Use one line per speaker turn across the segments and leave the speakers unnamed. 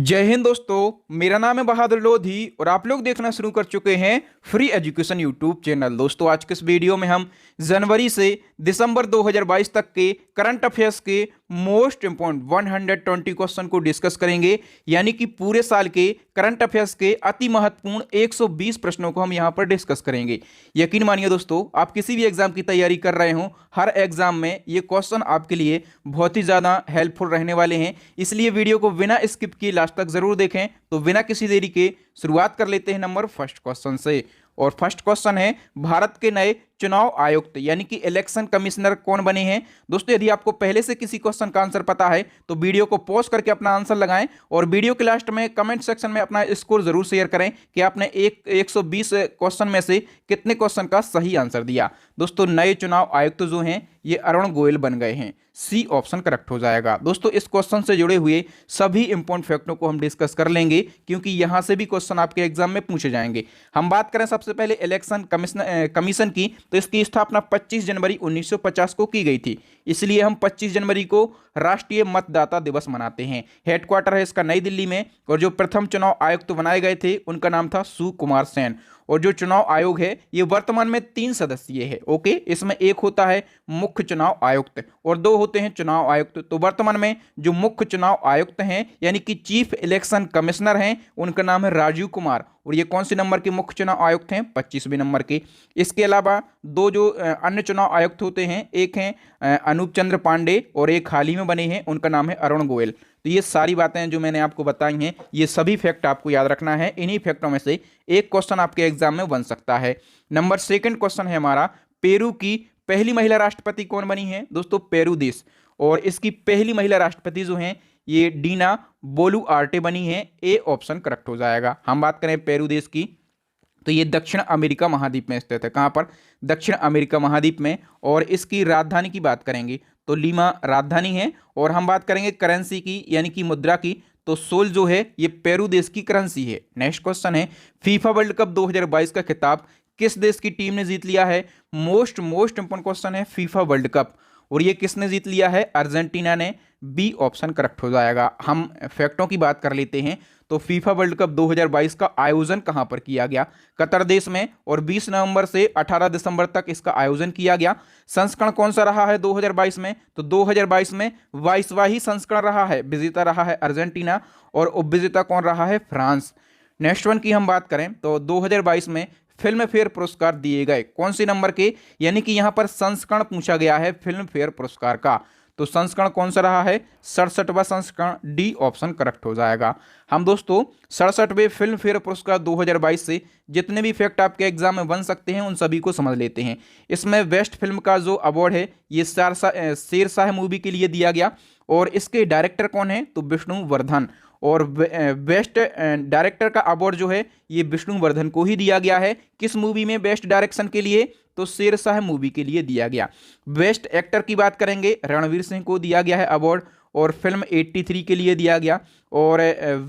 जय हिंद दोस्तों, मेरा नाम है बहादुर लोधी और आप लोग देखना शुरू कर चुके हैं फ्री एजुकेशन यूट्यूब चैनल। दोस्तों, आज के इस वीडियो में हम जनवरी से दिसंबर 2022 तक के करंट अफेयर्स के मोस्ट इंपॉर्टेंट 120 क्वेश्चन को डिस्कस करेंगे। यानी कि पूरे साल के करंट अफेयर्स के अति महत्वपूर्ण 120 प्रश्नों को हम यहां पर डिस्कस करेंगे। यकीन मानिए दोस्तों, आप किसी भी एग्जाम की तैयारी कर रहे हो, हर एग्जाम में ये क्वेश्चन आपके लिए बहुत ही ज़्यादा हेल्पफुल रहने वाले हैं। इसलिए वीडियो को बिना स्किप किए लास्ट तक जरूर देखें। तो बिना किसी देरी के शुरुआत कर लेते हैं नंबर फर्स्ट क्वेश्चन से। और फर्स्ट क्वेश्चन है, भारत के नए चुनाव आयुक्त यानी कि इलेक्शन कमिश्नर कौन बने हैं। दोस्तों, यदि आपको पहले से किसी क्वेश्चन का आंसर पता है तो वीडियो को पॉज करके अपना आंसर लगाएं और वीडियो के लास्ट में कमेंट सेक्शन में अपना स्कोर जरूर शेयर करें कि आपने 120 क्वेश्चन में से कितने क्वेश्चन का सही आंसर दिया। दोस्तों, नए चुनाव आयुक्त जो हैं ये अरुण गोयल बन गए हैं। सी ऑप्शन करेक्ट हो जाएगा। दोस्तों, इस क्वेश्चन से जुड़े हुए सभी इंपॉर्टेंट फैक्टों को हम डिस्कस कर लेंगे क्योंकि यहां से भी क्वेश्चन आपके एग्जाम में पूछे जाएंगे। हम बात करें सबसे पहले इलेक्शन कमीशन की, तो इसकी स्थापना 25 जनवरी 1950 को की गई थी। इसलिए हम 25 जनवरी को राष्ट्रीय मतदाता दिवस मनाते हैं। हेडक्वार्टर है इसका नई दिल्ली में और जो प्रथम चुनाव आयुक्त बनाए गए थे उनका नाम था सुकुमार सेन। और जो चुनाव आयोग है ये वर्तमान में 3 सदस्यीय है। ओके, इसमें एक होता है मुख्य चुनाव आयुक्त और 2 होते हैं चुनाव आयुक्त। तो वर्तमान में जो मुख्य चुनाव आयुक्त हैं यानी कि चीफ इलेक्शन कमिश्नर हैं उनका नाम है राजीव कुमार। और ये कौन से नंबर के मुख्य चुनाव आयुक्त हैं? 25वें नंबर के। इसके अलावा 2 जो अन्य चुनाव आयुक्त होते हैं, एक हैं अनूप चंद्र पांडे और एक हाल ही में बने हैं, उनका नाम है अरुण गोयल। तो ये सारी बातें जो मैंने आपको बताई हैं ये सभी फैक्ट आपको याद रखना है। इन्हीं फैक्टों में से एक क्वेश्चन आपके एग्जाम में बन सकता है। नंबर सेकंड क्वेश्चन है हमारा, पेरू की पहली महिला राष्ट्रपति कौन बनी है? दोस्तों, पेरू देश और इसकी पहली महिला राष्ट्रपति जो हैं ये डीना बोलुआर्टे बनी है। ए ऑप्शन करेक्ट हो जाएगा। हम बात करें पेरू देश की तो ये दक्षिण अमेरिका महाद्वीप में स्थित है। कहां पर? दक्षिण अमेरिका महाद्वीप में। और इसकी राजधानी की बात करेंगे तो लीमा राजधानी है। और हम बात करेंगे करेंसी की यानी कि मुद्रा की, तो सोल जो है ये पेरू देश की करेंसी है। नेक्स्ट क्वेश्चन है, फीफा वर्ल्ड कप 2022 का खिताब किस देश की टीम ने जीत लिया है? मोस्ट इंपोर्टेंट क्वेश्चन है फीफा वर्ल्ड कप। और ये किसने जीत लिया है? अर्जेंटीना ने। बी ऑप्शन करेक्ट हो जाएगा। हम फैक्टों की बात कर लेते हैं तो फीफा वर्ल्ड कप 2022 का आयोजन कहां पर किया गया? कतर देश में। और 20 नवंबर से 18 दिसंबर तक इसका आयोजन किया गया। संस्करण कौन सा रहा है 2022 में? तो 2022 में 22वां संस्करण रहा है। विजेता रहा है अर्जेंटीना और उपविजेता कौन रहा है? फ्रांस। नेक्स्ट वन की हम बात करें तो 2022 में फिल्म फेयर पुरस्कार दिए गए कौन से नंबर के? यानी कि यहां पर संस्करण पूछा गया है फिल्म फेयर पुरस्कार का। तो संस्करण कौन सा रहा है? 67वां संस्करण। डी ऑप्शन करेक्ट हो जाएगा। हम दोस्तों 67वें फिल्म फेयर पुरस्कार 2022 से जितने भी फैक्ट आपके एग्जाम में बन सकते हैं उन सभी को समझ लेते हैं। इसमें बेस्ट फिल्म का जो अवार्ड है ये शेरशाह मूवी के लिए दिया गया और इसके डायरेक्टर कौन है? तो विष्णुवर्धन। और बेस्ट डायरेक्टर का अवार्ड जो है ये विष्णुवर्धन को ही दिया गया है। किस मूवी में बेस्ट डायरेक्शन के लिए? तो शेरशाह मूवी के लिए दिया गया। बेस्ट एक्टर की बात करेंगे, रणवीर सिंह को दिया गया है अवार्ड और फिल्म 83 के लिए दिया गया। और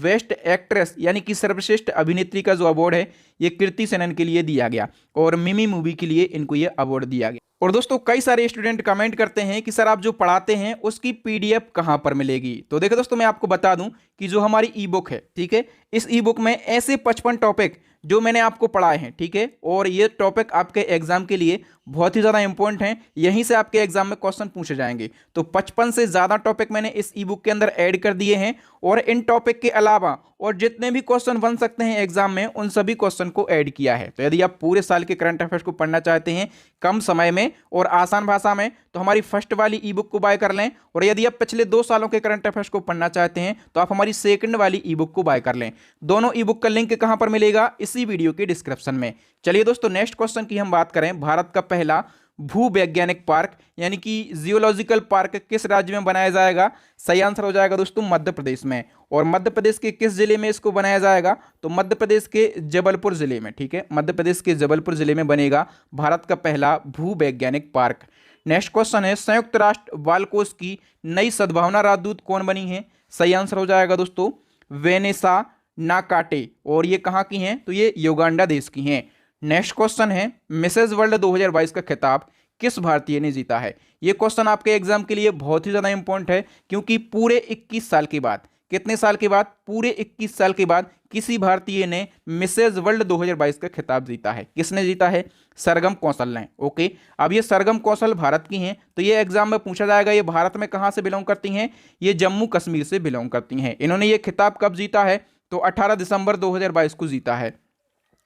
बेस्ट एक्ट्रेस यानी कि सर्वश्रेष्ठ अभिनेत्री का जो अवार्ड है ये कृति सेनन के लिए दिया गया और मिमी मूवी के लिए इनको ये अवार्ड दिया गया। और दोस्तों, कई सारे स्टूडेंट कमेंट करते हैं कि सर आप जो पढ़ाते हैं उसकी पीडीएफ कहां पर मिलेगी? तो देखो दोस्तों, मैं आपको बता दूं कि जो हमारी ई बुक है, ठीक है, इस ई बुक में ऐसे 55 टॉपिक जो मैंने आपको पढ़ाए हैं, ठीक है, और ये टॉपिक आपके एग्जाम के लिए बहुत ही ज़्यादा इंपॉर्टेंट हैं। यहीं से आपके एग्जाम में क्वेश्चन पूछे जाएंगे। तो 55 से ज़्यादा टॉपिक मैंने इस ई बुक के अंदर ऐड कर दिए हैं और इन टॉपिक के अलावा और जितने भी क्वेश्चन बन सकते हैं एग्जाम में उन सभी क्वेश्चन को ऐड किया है। तो यदि आप पूरे साल के करंट अफेयर्स को पढ़ना चाहते हैं कम समय में और आसान भाषा में तो हमारी फर्स्ट वाली ई बुक को बाय कर लें। और यदि आप पिछले 2 सालों के करंट अफेयर्स को पढ़ना चाहते हैं तो आप हमारी सेकंड वाली ई बुक को बाय कर लें। दोनों ई बुक का लिंक कहां पर मिलेगा? इसी वीडियो के डिस्क्रिप्शन में। चलिए दोस्तों, नेक्स्ट क्वेश्चन की हम बात करें, भारत का पहला भूवैज्ञानिक पार्क यानी कि जियोलॉजिकल पार्क किस राज्य में बनाया जाएगा? सही आंसर हो जाएगा दोस्तों मध्य प्रदेश में। और मध्य प्रदेश के किस जिले में इसको बनाया जाएगा? तो मध्य प्रदेश के जबलपुर जिले में। ठीक है, मध्य प्रदेश के जबलपुर जिले में बनेगा भारत का पहला भूवैज्ञानिक पार्क। नेक्स्ट क्वेश्चन है, संयुक्त राष्ट्र बाल कोष की नई सद्भावना राजदूत कौन बनी है? सही आंसर हो जाएगा दोस्तों वेनेसा नाकाटे। और ये कहाँ की हैं? तो ये युगांडा देश की हैं। नेक्स्ट क्वेश्चन है, मिसेज वर्ल्ड 2022 का खिताब किस भारतीय ने जीता है? ये क्वेश्चन आपके एग्जाम के लिए बहुत ही ज्यादा इंपॉर्टेंट है क्योंकि पूरे 21 साल के बाद कितने साल के बाद? पूरे 21 साल के बाद किसी भारतीय ने मिसेज वर्ल्ड 2022 का खिताब जीता है। किसने जीता है? सरगम कौशल ने। ओके, अब ये सरगम कौशल भारत की हैं, तो ये एग्जाम में पूछा जाएगा ये भारत में कहां से बिलोंग करती हैं? ये जम्मू कश्मीर से बिलोंग करती हैं। इन्होंने ये खिताब कब जीता है? तो 18 दिसंबर 2022 को जीता है।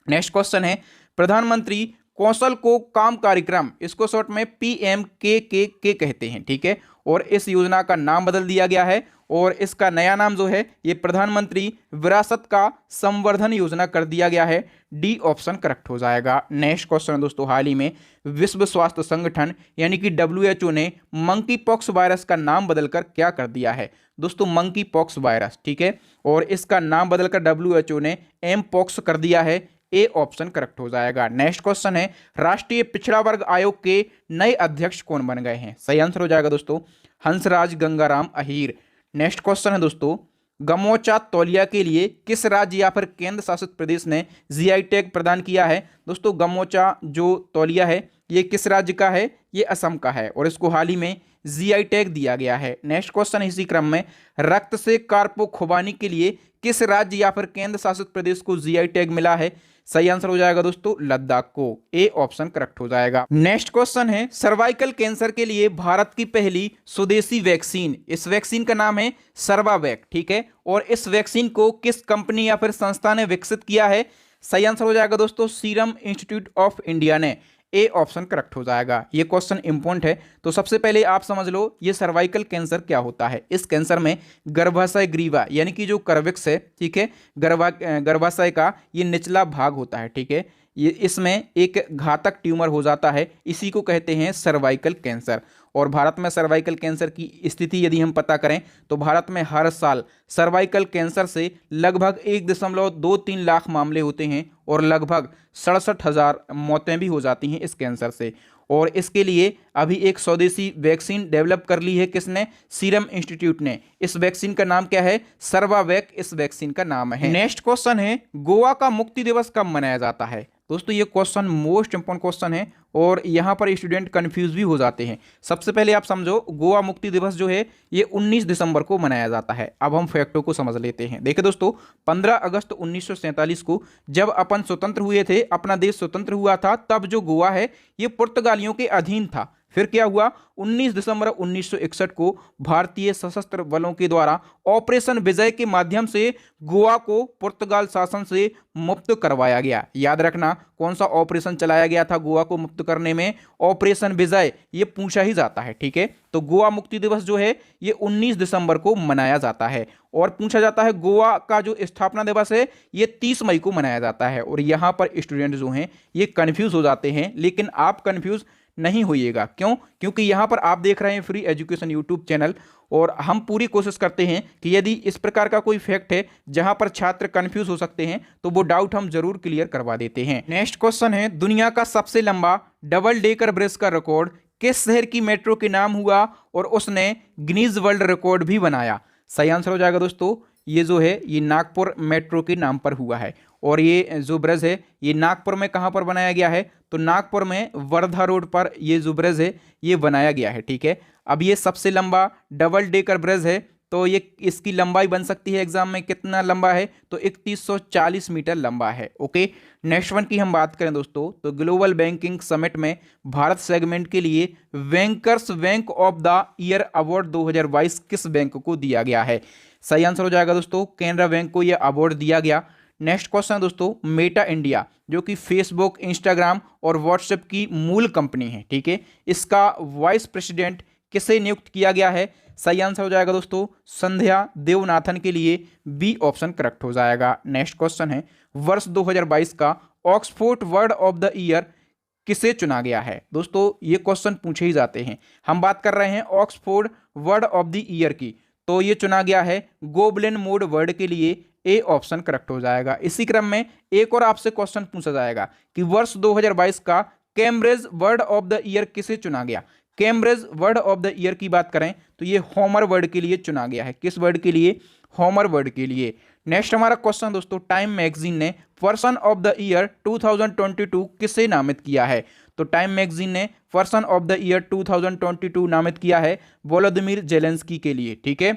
नेक्स्ट क्वेश्चन है, प्रधानमंत्री कौशल को काम कार्यक्रम, इसको शॉर्ट में PMKKK कहते हैं, ठीक है, और इस योजना का नाम बदल दिया गया है और इसका नया नाम जो है ये प्रधानमंत्री विरासत का संवर्धन योजना कर दिया गया है। डी ऑप्शन करेक्ट हो जाएगा। नेक्स्ट क्वेश्चन है दोस्तों, हाल ही में विश्व स्वास्थ्य संगठन यानी कि WHO ने मंकी पॉक्स वायरस का नाम बदलकर क्या कर दिया है? दोस्तों मंकी पॉक्स वायरस, ठीक है, और इसका नाम बदलकर WHO ने एम पॉक्स कर दिया है। ए ऑप्शन करेक्ट हो जाएगा। नेक्स्ट क्वेश्चन है, राष्ट्रीय पिछड़ा वर्ग आयोग के नए अध्यक्ष कौन बन गए हैं? सही आंसर हो जाएगा दोस्तों हंसराज गंगाराम अहीर। नेक्स्ट क्वेश्चन है दोस्तों, गमोचा तौलिया के लिए किस राज्य या फिर केंद्र शासित प्रदेश ने GI टैग प्रदान किया है? दोस्तों गमोचा जो तौलिया है ये किस राज्य का है? ये असम का है और इसको हाल ही में GI टैग दिया गया है। नेक्स्ट क्वेश्चन इसी क्रम में, रक्त से कार्पो खुबानी के लिए किस राज्य या फिर केंद्र शासित प्रदेश को GI टैग मिला है? सही आंसर हो जाएगा दोस्तों लद्दाख को। ए ऑप्शन करेक्ट हो जाएगा। नेक्स्ट क्वेश्चन है, सर्वाइकल कैंसर के लिए भारत की पहली स्वदेशी वैक्सीन, इस वैक्सीन का नाम है सर्वावैक, ठीक है, और इस वैक्सीन को किस कंपनी या फिर संस्था ने विकसित किया है? सही आंसर हो जाएगा दोस्तों सीरम इंस्टीट्यूट ऑफ इंडिया ने। ए ऑप्शन करेक्ट हो जाएगा। ये क्वेश्चन इंपॉर्टेंट है, तो सबसे पहले आप समझ लो ये सर्वाइकल कैंसर क्या होता है। इस कैंसर में गर्भाशय ग्रीवा यानी कि जो कर्विक्स है, ठीक है, गर्भाशय का ये निचला भाग होता है, ठीक है, ये इसमें एक घातक ट्यूमर हो जाता है, इसी को कहते हैं सर्वाइकल कैंसर। और भारत में सर्वाइकल कैंसर की स्थिति यदि हम पता करें तो भारत में हर साल सर्वाइकल कैंसर से लगभग 1.23 लाख मामले होते हैं और लगभग 67,000 मौतें भी हो जाती हैं इस कैंसर से। और इसके लिए अभी एक स्वदेशी वैक्सीन डेवलप कर ली है, किसने? सीरम इंस्टीट्यूट ने। इस वैक्सीन का नाम क्या है? सर्वावैक इस वैक्सीन का नाम है। नेक्स्ट क्वेश्चन है, गोवा का मुक्ति दिवस कब मनाया जाता है? दोस्तों ये क्वेश्चन मोस्ट इंपोर्टेंट क्वेश्चन है और यहाँ पर स्टूडेंट कंफ्यूज भी हो जाते हैं। सबसे पहले आप समझो गोवा मुक्ति दिवस जो है ये 19 दिसंबर को मनाया जाता है। अब हम फैक्टों को समझ लेते हैं। देखिए दोस्तों 15 अगस्त 1947 को जब अपन स्वतंत्र हुए थे, अपना देश स्वतंत्र हुआ था, तब जो गोवा है ये पुर्तगालियों के अधीन था। फिर क्या हुआ? 19 दिसंबर 1961 को भारतीय सशस्त्र बलों के द्वारा ऑपरेशन विजय के माध्यम से गोवा को पुर्तगाल शासन से मुक्त करवाया गया। याद रखना कौन सा ऑपरेशन चलाया गया था गोवा को मुक्त करने में? ऑपरेशन विजय, ये पूछा ही जाता है, ठीक है। तो गोवा मुक्ति दिवस जो है ये 19 दिसंबर को मनाया जाता है। और पूछा जाता है गोवा का जो स्थापना दिवस है ये 30 मई को मनाया जाता है। और यहाँ पर स्टूडेंट जो हैं ये कंफ्यूज हो जाते हैं, लेकिन आप कंफ्यूज नहीं होइएगा। क्यों? क्योंकि यहाँ पर आप देख रहे हैं फ्री एजुकेशन यूट्यूब चैनल और हम पूरी कोशिश करते हैं कि यदि इस प्रकार का कोई फैक्ट है जहां पर छात्र कंफ्यूज हो सकते हैं तो वो डाउट हम जरूर क्लियर करवा देते हैं। नेक्स्ट क्वेश्चन है, दुनिया का सबसे लंबा डबल डेकर ब्रिज का रिकॉर्ड किस शहर की मेट्रो के नाम हुआ और उसने गिनीज वर्ल्ड रिकॉर्ड भी बनाया? सही आंसर हो जाएगा दोस्तों ये जो है ये नागपुर मेट्रो के नाम पर हुआ है। और ये जो ब्रिज है ये नागपुर में कहाँ पर बनाया गया है? तो नागपुर में वर्धा रोड पर ये जो ब्रिज है ये बनाया गया है, ठीक है। अब ये सबसे लंबा डबल डेकर ब्रिज है तो ये इसकी लंबाई बन सकती है एग्जाम में, कितना लंबा है? तो 3140 मीटर लंबा है। ओके, नेक्स्ट वन की हम बात करें दोस्तों तो ग्लोबल बैंकिंग समिट में भारत सेगमेंट के लिए bankers bank of the year award 2022 किस बैंक को दिया गया है? सही आंसर हो जाएगा दोस्तों कैनरा बैंक को यह अवार्ड दिया गया। नेक्स्ट क्वेश्चन है दोस्तों, मेटा इंडिया जो कि फेसबुक, इंस्टाग्राम और व्हाट्सएप की मूल कंपनी है, ठीक है, इसका वाइस प्रेसिडेंट किसे नियुक्त किया गया है? सही आंसर हो जाएगा दोस्तों संध्या देवनाथन के लिए बी ऑप्शन करेक्ट हो जाएगा। नेक्स्ट क्वेश्चन है, वर्ष 2022 का Oxford word of the year किसे चुना गया है? दोस्तों ये क्वेश्चन पूछे ही जाते हैं। हम बात कर रहे हैं Oxford word of the year की, तो ये चुना गया है गोबलिन मोड वर्ड के लिए। ए ऑप्शन करेक्ट हो जाएगा। इसी क्रम में एक और आपसे क्वेश्चन पूछा जाएगा कि वर्ष 2022 का Cambridge word of the year किसे चुना गया? Cambridge word of the year की बात करें तो ये होमर वर्ड के लिए चुना गया है। किस वर्ड के लिए? होमर वर्ड के लिए। नेक्स्ट हमारा क्वेश्चन दोस्तों, टाइम मैगजीन ने पर्सन ऑफ द ईयर 2022 किसे नामित किया है? तो टाइम मैगजीन ने पर्सन ऑफ द ईयर 2022 नामित किया है वोलोदिमीर जेलेंस्की के लिए, ठीक है।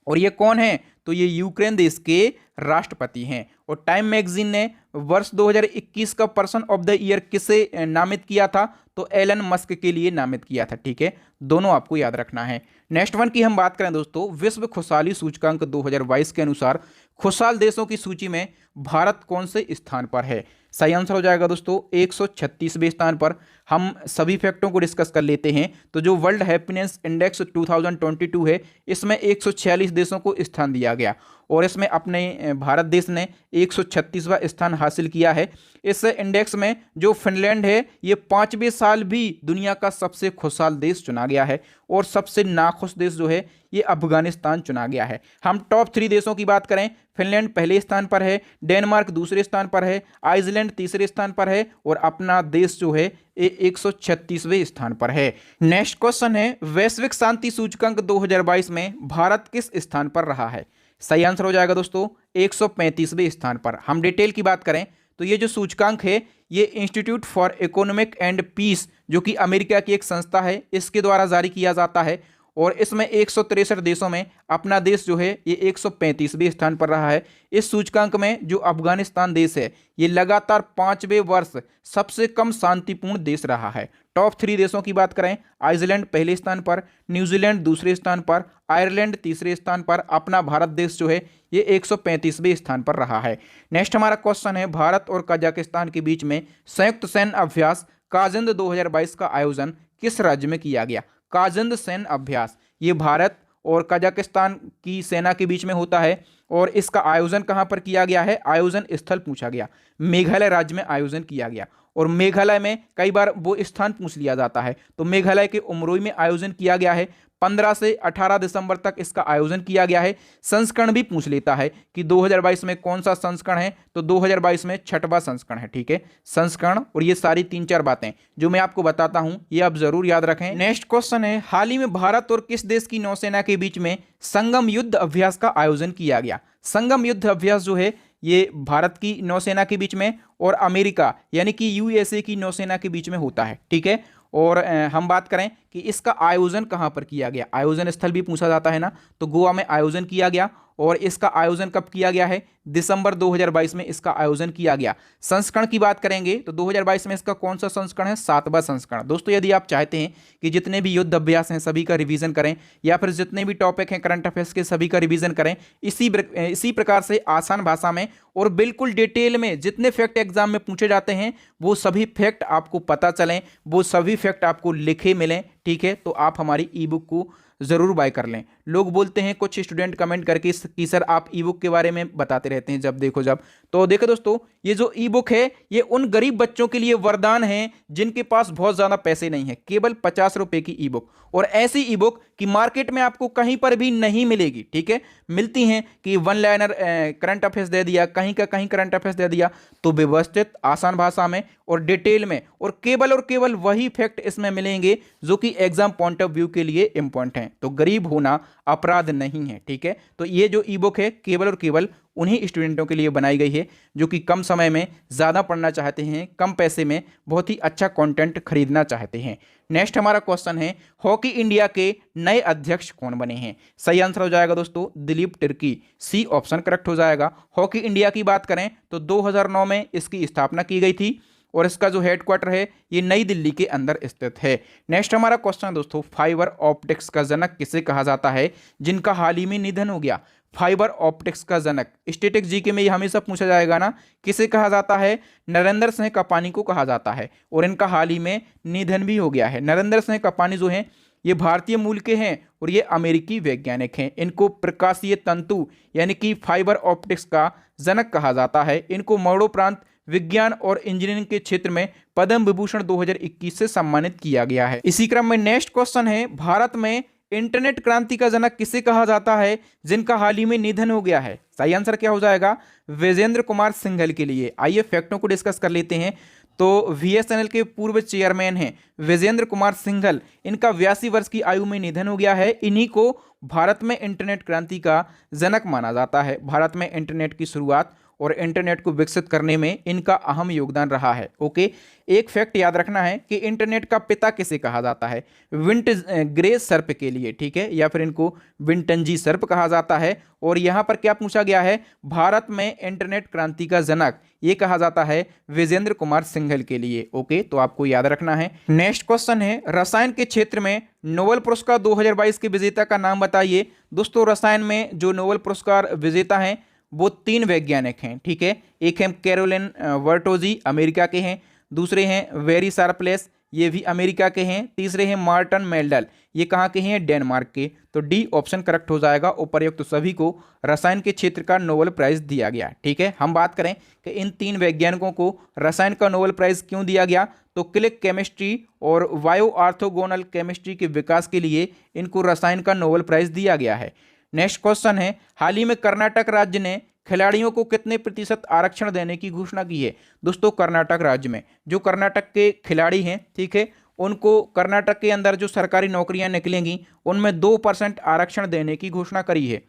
और ये कौन है? तो ये यूक्रेन देश के राष्ट्रपति हैं। और टाइम मैगजीन ने वर्ष 2021 का पर्सन ऑफ द ईयर किसे नामित किया था? तो एलन मस्क के लिए नामित किया था। ठीक है, दोनों आपको याद रखना है। नेक्स्ट वन की हम बात करें दोस्तों, विश्व खुशहाली सूचकांक 2022 के अनुसार खुशहाल देशों की सूची में भारत कौन से स्थान पर है? सही आंसर हो जाएगा दोस्तों 136वें स्थान पर। हम सभी फैक्टों को डिस्कस कर लेते हैं। तो जो वर्ल्ड हैप्पीनेस इंडेक्स 2022 है, इसमें 146 देशों को स्थान दिया गया और इसमें अपने भारत देश ने 136वां स्थान हासिल किया है। इस इंडेक्स में जो फिनलैंड है, ये 5वें साल भी दुनिया का सबसे खुशहाल देश चुना गया है और सबसे नाखुश देश जो है ये अफगानिस्तान चुना गया है। हम टॉप 3 देशों की बात करें, फिनलैंड पहले स्थान पर है, डेनमार्क दूसरे स्थान पर है, आइसलैंड तीसरे स्थान पर है और अपना देश जो है ये 136वें स्थान पर है। नेक्स्ट क्वेश्चन है, वैश्विक शांति सूचकांक 2022 में भारत किस स्थान पर रहा है? सही आंसर हो जाएगा दोस्तों 135वें स्थान पर। हम डिटेल की बात करें तो ये जो सूचकांक है ये institute for economic and peace, जो कि अमेरिका की एक संस्था है, इसके द्वारा जारी किया जाता है और इसमें 163 देशों में अपना देश जो है ये 135वें स्थान पर रहा है। इस सूचकांक में जो अफगानिस्तान देश है ये लगातार 5वें वर्ष सबसे कम शांतिपूर्ण देश रहा है। टॉप 3 देशों की बात करें, आइसलैंड पहले स्थान पर, न्यूजीलैंड दूसरे स्थान पर, आयरलैंड तीसरे स्थान पर, अपना भारत देश जो है ये 135वें स्थान पर रहा है। नेक्स्ट हमारा क्वेश्चन है, भारत और कजाकिस्तान के बीच में संयुक्त सैन्य अभ्यास काजिंद 2022 का आयोजन किस राज्य में किया गया? काजिंद सैन्य अभ्यास ये भारत और कजाकिस्तान की सेना के बीच में होता है और इसका आयोजन कहां पर किया गया है? आयोजन स्थल पूछा गया, मेघालय राज्य में आयोजन किया गया। और मेघालय में कई बार वो स्थान पूछ लिया जाता है, तो मेघालय के उमरोई में आयोजन किया गया है। 15 से 18 दिसंबर तक इसका आयोजन किया गया है। संस्करण भी पूछ लेता है कि 2022 में कौन सा संस्करण है, तो 2022 में 6वां संस्करण है। ठीक है, संस्करण और ये सारी 3-4 बातें जो मैं आपको बताता हूं ये आप जरूर याद रखें। नेक्स्ट क्वेश्चन है, हाल ही में भारत और किस देश की नौसेना के बीच में संगम युद्ध अभ्यास का आयोजन किया गया? संगम युद्ध अभ्यास जो है ये भारत की नौसेना के बीच में और अमेरिका यानी कि यूएसए की नौसेना के बीच में होता है। ठीक है, और हम बात करें कि इसका आयोजन कहां पर किया गया, आयोजन स्थल भी पूछा जाता है ना, तो गोवा में आयोजन किया गया और इसका आयोजन कब किया गया है? दिसंबर 2022 में इसका आयोजन किया गया। संस्करण की बात करेंगे तो 2022 में इसका कौन सा संस्करण है? 7वां संस्करण। दोस्तों यदि आप चाहते हैं कि जितने भी युद्ध अभ्यास हैं सभी का रिवीजन करें या फिर जितने भी टॉपिक हैं करंट अफेयर्स के सभी का रिवीजन करें इसी प्रकार से आसान भाषा में और बिल्कुल डिटेल में जितने फैक्ट एग्जाम में पूछे जाते हैं वो सभी फैक्ट आपको पता चलें, वो सभी फैक्ट आपको लिखे मिलें। ठीक है, तो आप हमारी ई बुक को जरूर बाय कर लें। लोग बोलते हैं, कुछ स्टूडेंट कमेंट करके कि सर आप ई बुक के बारे में बताते रहते हैं जब देखो जब, तो देखो दोस्तों ये जो ई बुक है ये उन गरीब बच्चों के लिए वरदान है जिनके पास बहुत ज़्यादा पैसे नहीं है। केवल 50 रुपए की ई बुक, और ऐसी ई बुक कि मार्केट में आपको कहीं पर भी नहीं मिलेगी। ठीक है, मिलती हैं कि वन लाइनर करंट अफेयर्स दे दिया, कहीं का कहीं करंट अफेयर्स दे दिया, तो व्यवस्थित आसान भाषा में और डिटेल में और केवल वही फैक्ट इसमें मिलेंगे जो कि एग्जाम पॉइंट ऑफ व्यू के लिए इंपॉर्टेंट हैं। तो गरीब होना अपराध नहीं है। ठीक है, तो ये जो ई बुक है केवल और केवल उन्हीं स्टूडेंटों के लिए बनाई गई है जो कि कम समय में ज़्यादा पढ़ना चाहते हैं, कम पैसे में बहुत ही अच्छा कंटेंट खरीदना चाहते हैं। नेक्स्ट हमारा क्वेश्चन है, हॉकी इंडिया के नए अध्यक्ष कौन बने हैं? सही आंसर हो जाएगा दोस्तों Dilip Tirkey, C option correct हो जाएगा। हॉकी इंडिया की बात करें तो 2009 में इसकी स्थापना की गई थी और इसका जो हेडक्वार्टर है ये नई दिल्ली के अंदर स्थित है। नेक्स्ट हमारा क्वेश्चन है दोस्तों, फाइबर ऑप्टिक्स का जनक किसे कहा जाता है जिनका हाल ही में निधन हो गया? फाइबर ऑप्टिक्स का जनक स्टैटिक जीके में ये हमेशा पूछा जाएगा ना, किसे कहा जाता है? नरेंद्र सिंह कपानी को कहा जाता है और इनका हाल ही में निधन भी हो गया है। नरेंद्र सिंह कपानी जो हैं ये भारतीय मूल के हैं और ये अमेरिकी वैज्ञानिक हैं। इनको प्रकाशीय तंतु यानी कि फाइबर ऑप्टिक्स का जनक कहा जाता है। इनको मरणोपरांत विज्ञान और इंजीनियरिंग के क्षेत्र में पद्म विभूषण 2021 से सम्मानित किया गया है। इसी क्रम में नेक्स्ट क्वेश्चन है, भारत में इंटरनेट क्रांति का जनक किसे कहा जाता है जिनका हाल ही में निधन हो गया है? सही आंसर क्या हो जाएगा? विजेंद्र कुमार सिंघल के लिए। आइए फैक्टों को डिस्कस कर लेते हैं। तो वीएसएनएल के पूर्व चेयरमैन हैं विजेंद्र कुमार सिंघल, इनका 82 वर्ष की आयु में निधन हो गया है। इन्हीं को भारत में इंटरनेट क्रांति का जनक माना जाता है। भारत में इंटरनेट की शुरुआत और इंटरनेट को विकसित करने में इनका अहम योगदान रहा है। ओके, एक फैक्ट याद रखना है कि इंटरनेट का पिता किसे कहा जाता है, विंटेज ग्रे सर्प के लिए, ठीक है, या फिर इनको विंटंजी सर्प कहा जाता है। और यहाँ पर क्या पूछा गया है, भारत में इंटरनेट क्रांति का जनक ये कहा जाता है विजेंद्र कुमार सिंघल के लिए। ओके, तो आपको याद रखना है। नेक्स्ट क्वेश्चन है, रसायन के क्षेत्र में नोबेल पुरस्कार 2022 के विजेता का नाम बताइए। दोस्तों, रसायन में जो नोबेल पुरस्कार विजेता हैं वो 3 वैज्ञानिक हैं, ठीक है। एक है कैरोलिन वर्टोजी, अमेरिका के हैं। दूसरे हैं वेरी शार्पलेस, ये भी अमेरिका के हैं। तीसरे हैं मार्टन मेल्डल, ये कहाँ के हैं, डेनमार्क के। तो डी ऑप्शन करेक्ट हो जाएगा। उपर्युक्त सभी को रसायन के क्षेत्र का नोबेल प्राइज दिया गया, ठीक है। हम बात करें कि इन 3 वैज्ञानिकों को रसायन का नोबेल प्राइज क्यों दिया गया, तो क्लिक केमिस्ट्री और बायो ऑर्थोगोनल केमिस्ट्री के विकास के लिए इनको रसायन का नोबेल प्राइज दिया गया है। नेक्स्ट क्वेश्चन है, हाल ही में कर्नाटक राज्य ने खिलाड़ियों को कितने प्रतिशत आरक्षण देने की घोषणा की है। दोस्तों, कर्नाटक राज्य में जो कर्नाटक के खिलाड़ी हैं, ठीक है, उनको कर्नाटक के अंदर जो सरकारी नौकरियां निकलेंगी उनमें 2% आरक्षण देने की घोषणा करी है।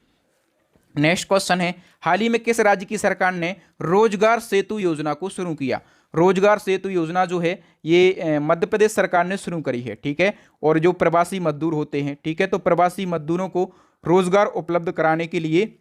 नेक्स्ट क्वेश्चन है, हाल ही में किस राज्य की सरकार ने रोजगार सेतु योजना को शुरू किया। रोजगार सेतु योजना जो है ये मध्य प्रदेश सरकार ने शुरू करी है, ठीक है। और जो प्रवासी मजदूर होते हैं, ठीक है, तो प्रवासी मजदूरों को रोजगार उपलब्ध कराने के लिए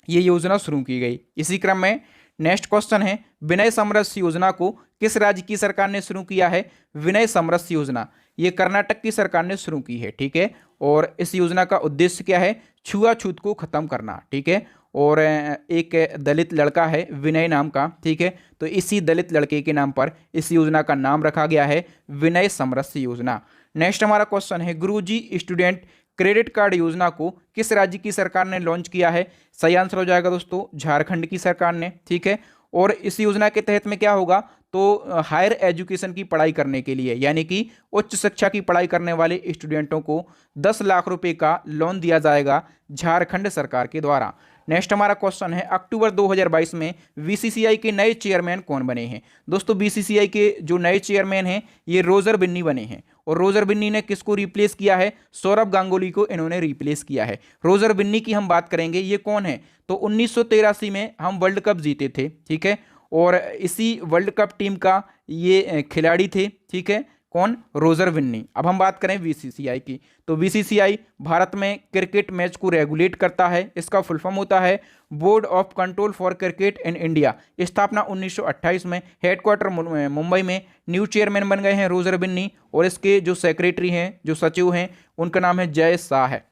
ये योजना शुरू की गई। इसी क्रम में नेक्स्ट क्वेश्चन है, विनय समरस योजना को किस राज्य की सरकार ने शुरू किया है। विनय समरस योजना ये कर्नाटक की सरकार ने शुरू की है, ठीक है। और इस योजना का उद्देश्य क्या है, छुआछूत को खत्म करना, ठीक है। और एक दलित लड़का है विनय नाम का, ठीक है, तो इसी दलित लड़के के नाम पर इस योजना का नाम रखा गया है विनय समरस योजना। नेक्स्ट हमारा क्वेश्चन है, गुरुजी स्टूडेंट क्रेडिट कार्ड योजना को किस राज्य की सरकार ने लॉन्च किया है। सही आंसर हो जाएगा दोस्तों झारखंड की सरकार ने, ठीक है। और इस योजना के तहत में क्या होगा, तो हायर एजुकेशन की पढ़ाई करने के लिए, यानी कि उच्च शिक्षा की पढ़ाई करने वाले स्टूडेंटों को 10 लाख रुपए का लोन दिया जाएगा झारखंड सरकार के द्वारा। नेक्स्ट हमारा क्वेश्चन है, अक्टूबर 2022 में बीसीसीआई के नए चेयरमैन कौन बने हैं। दोस्तों, बीसीसीआई के जो नए चेयरमैन हैं ये रोजर बिन्नी बने हैं। और रोजर बिन्नी ने किसको रिप्लेस किया है, सौरभ गांगुली को इन्होंने रिप्लेस किया है। रोजर बिन्नी की हम बात करेंगे, ये कौन है, तो 1983 में हम वर्ल्ड कप जीते थे, ठीक है। और इसी वर्ल्ड कप टीम का ये खिलाड़ी थे, ठीक है, कौन, रोजर बिन्नी। अब हम बात करें बीसीसीआई की, तो बीसीसीआई भारत में क्रिकेट मैच को रेगुलेट करता है। इसका फुल फॉर्म होता है board of control for cricket in India. स्थापना 1928 में, हेडक्वार्टर मुंबई में। न्यू चेयरमैन बन गए हैं रोजर बिन्नी, और इसके जो सेक्रेटरी हैं, जो सचिव हैं, उनका नाम है जय शाह है।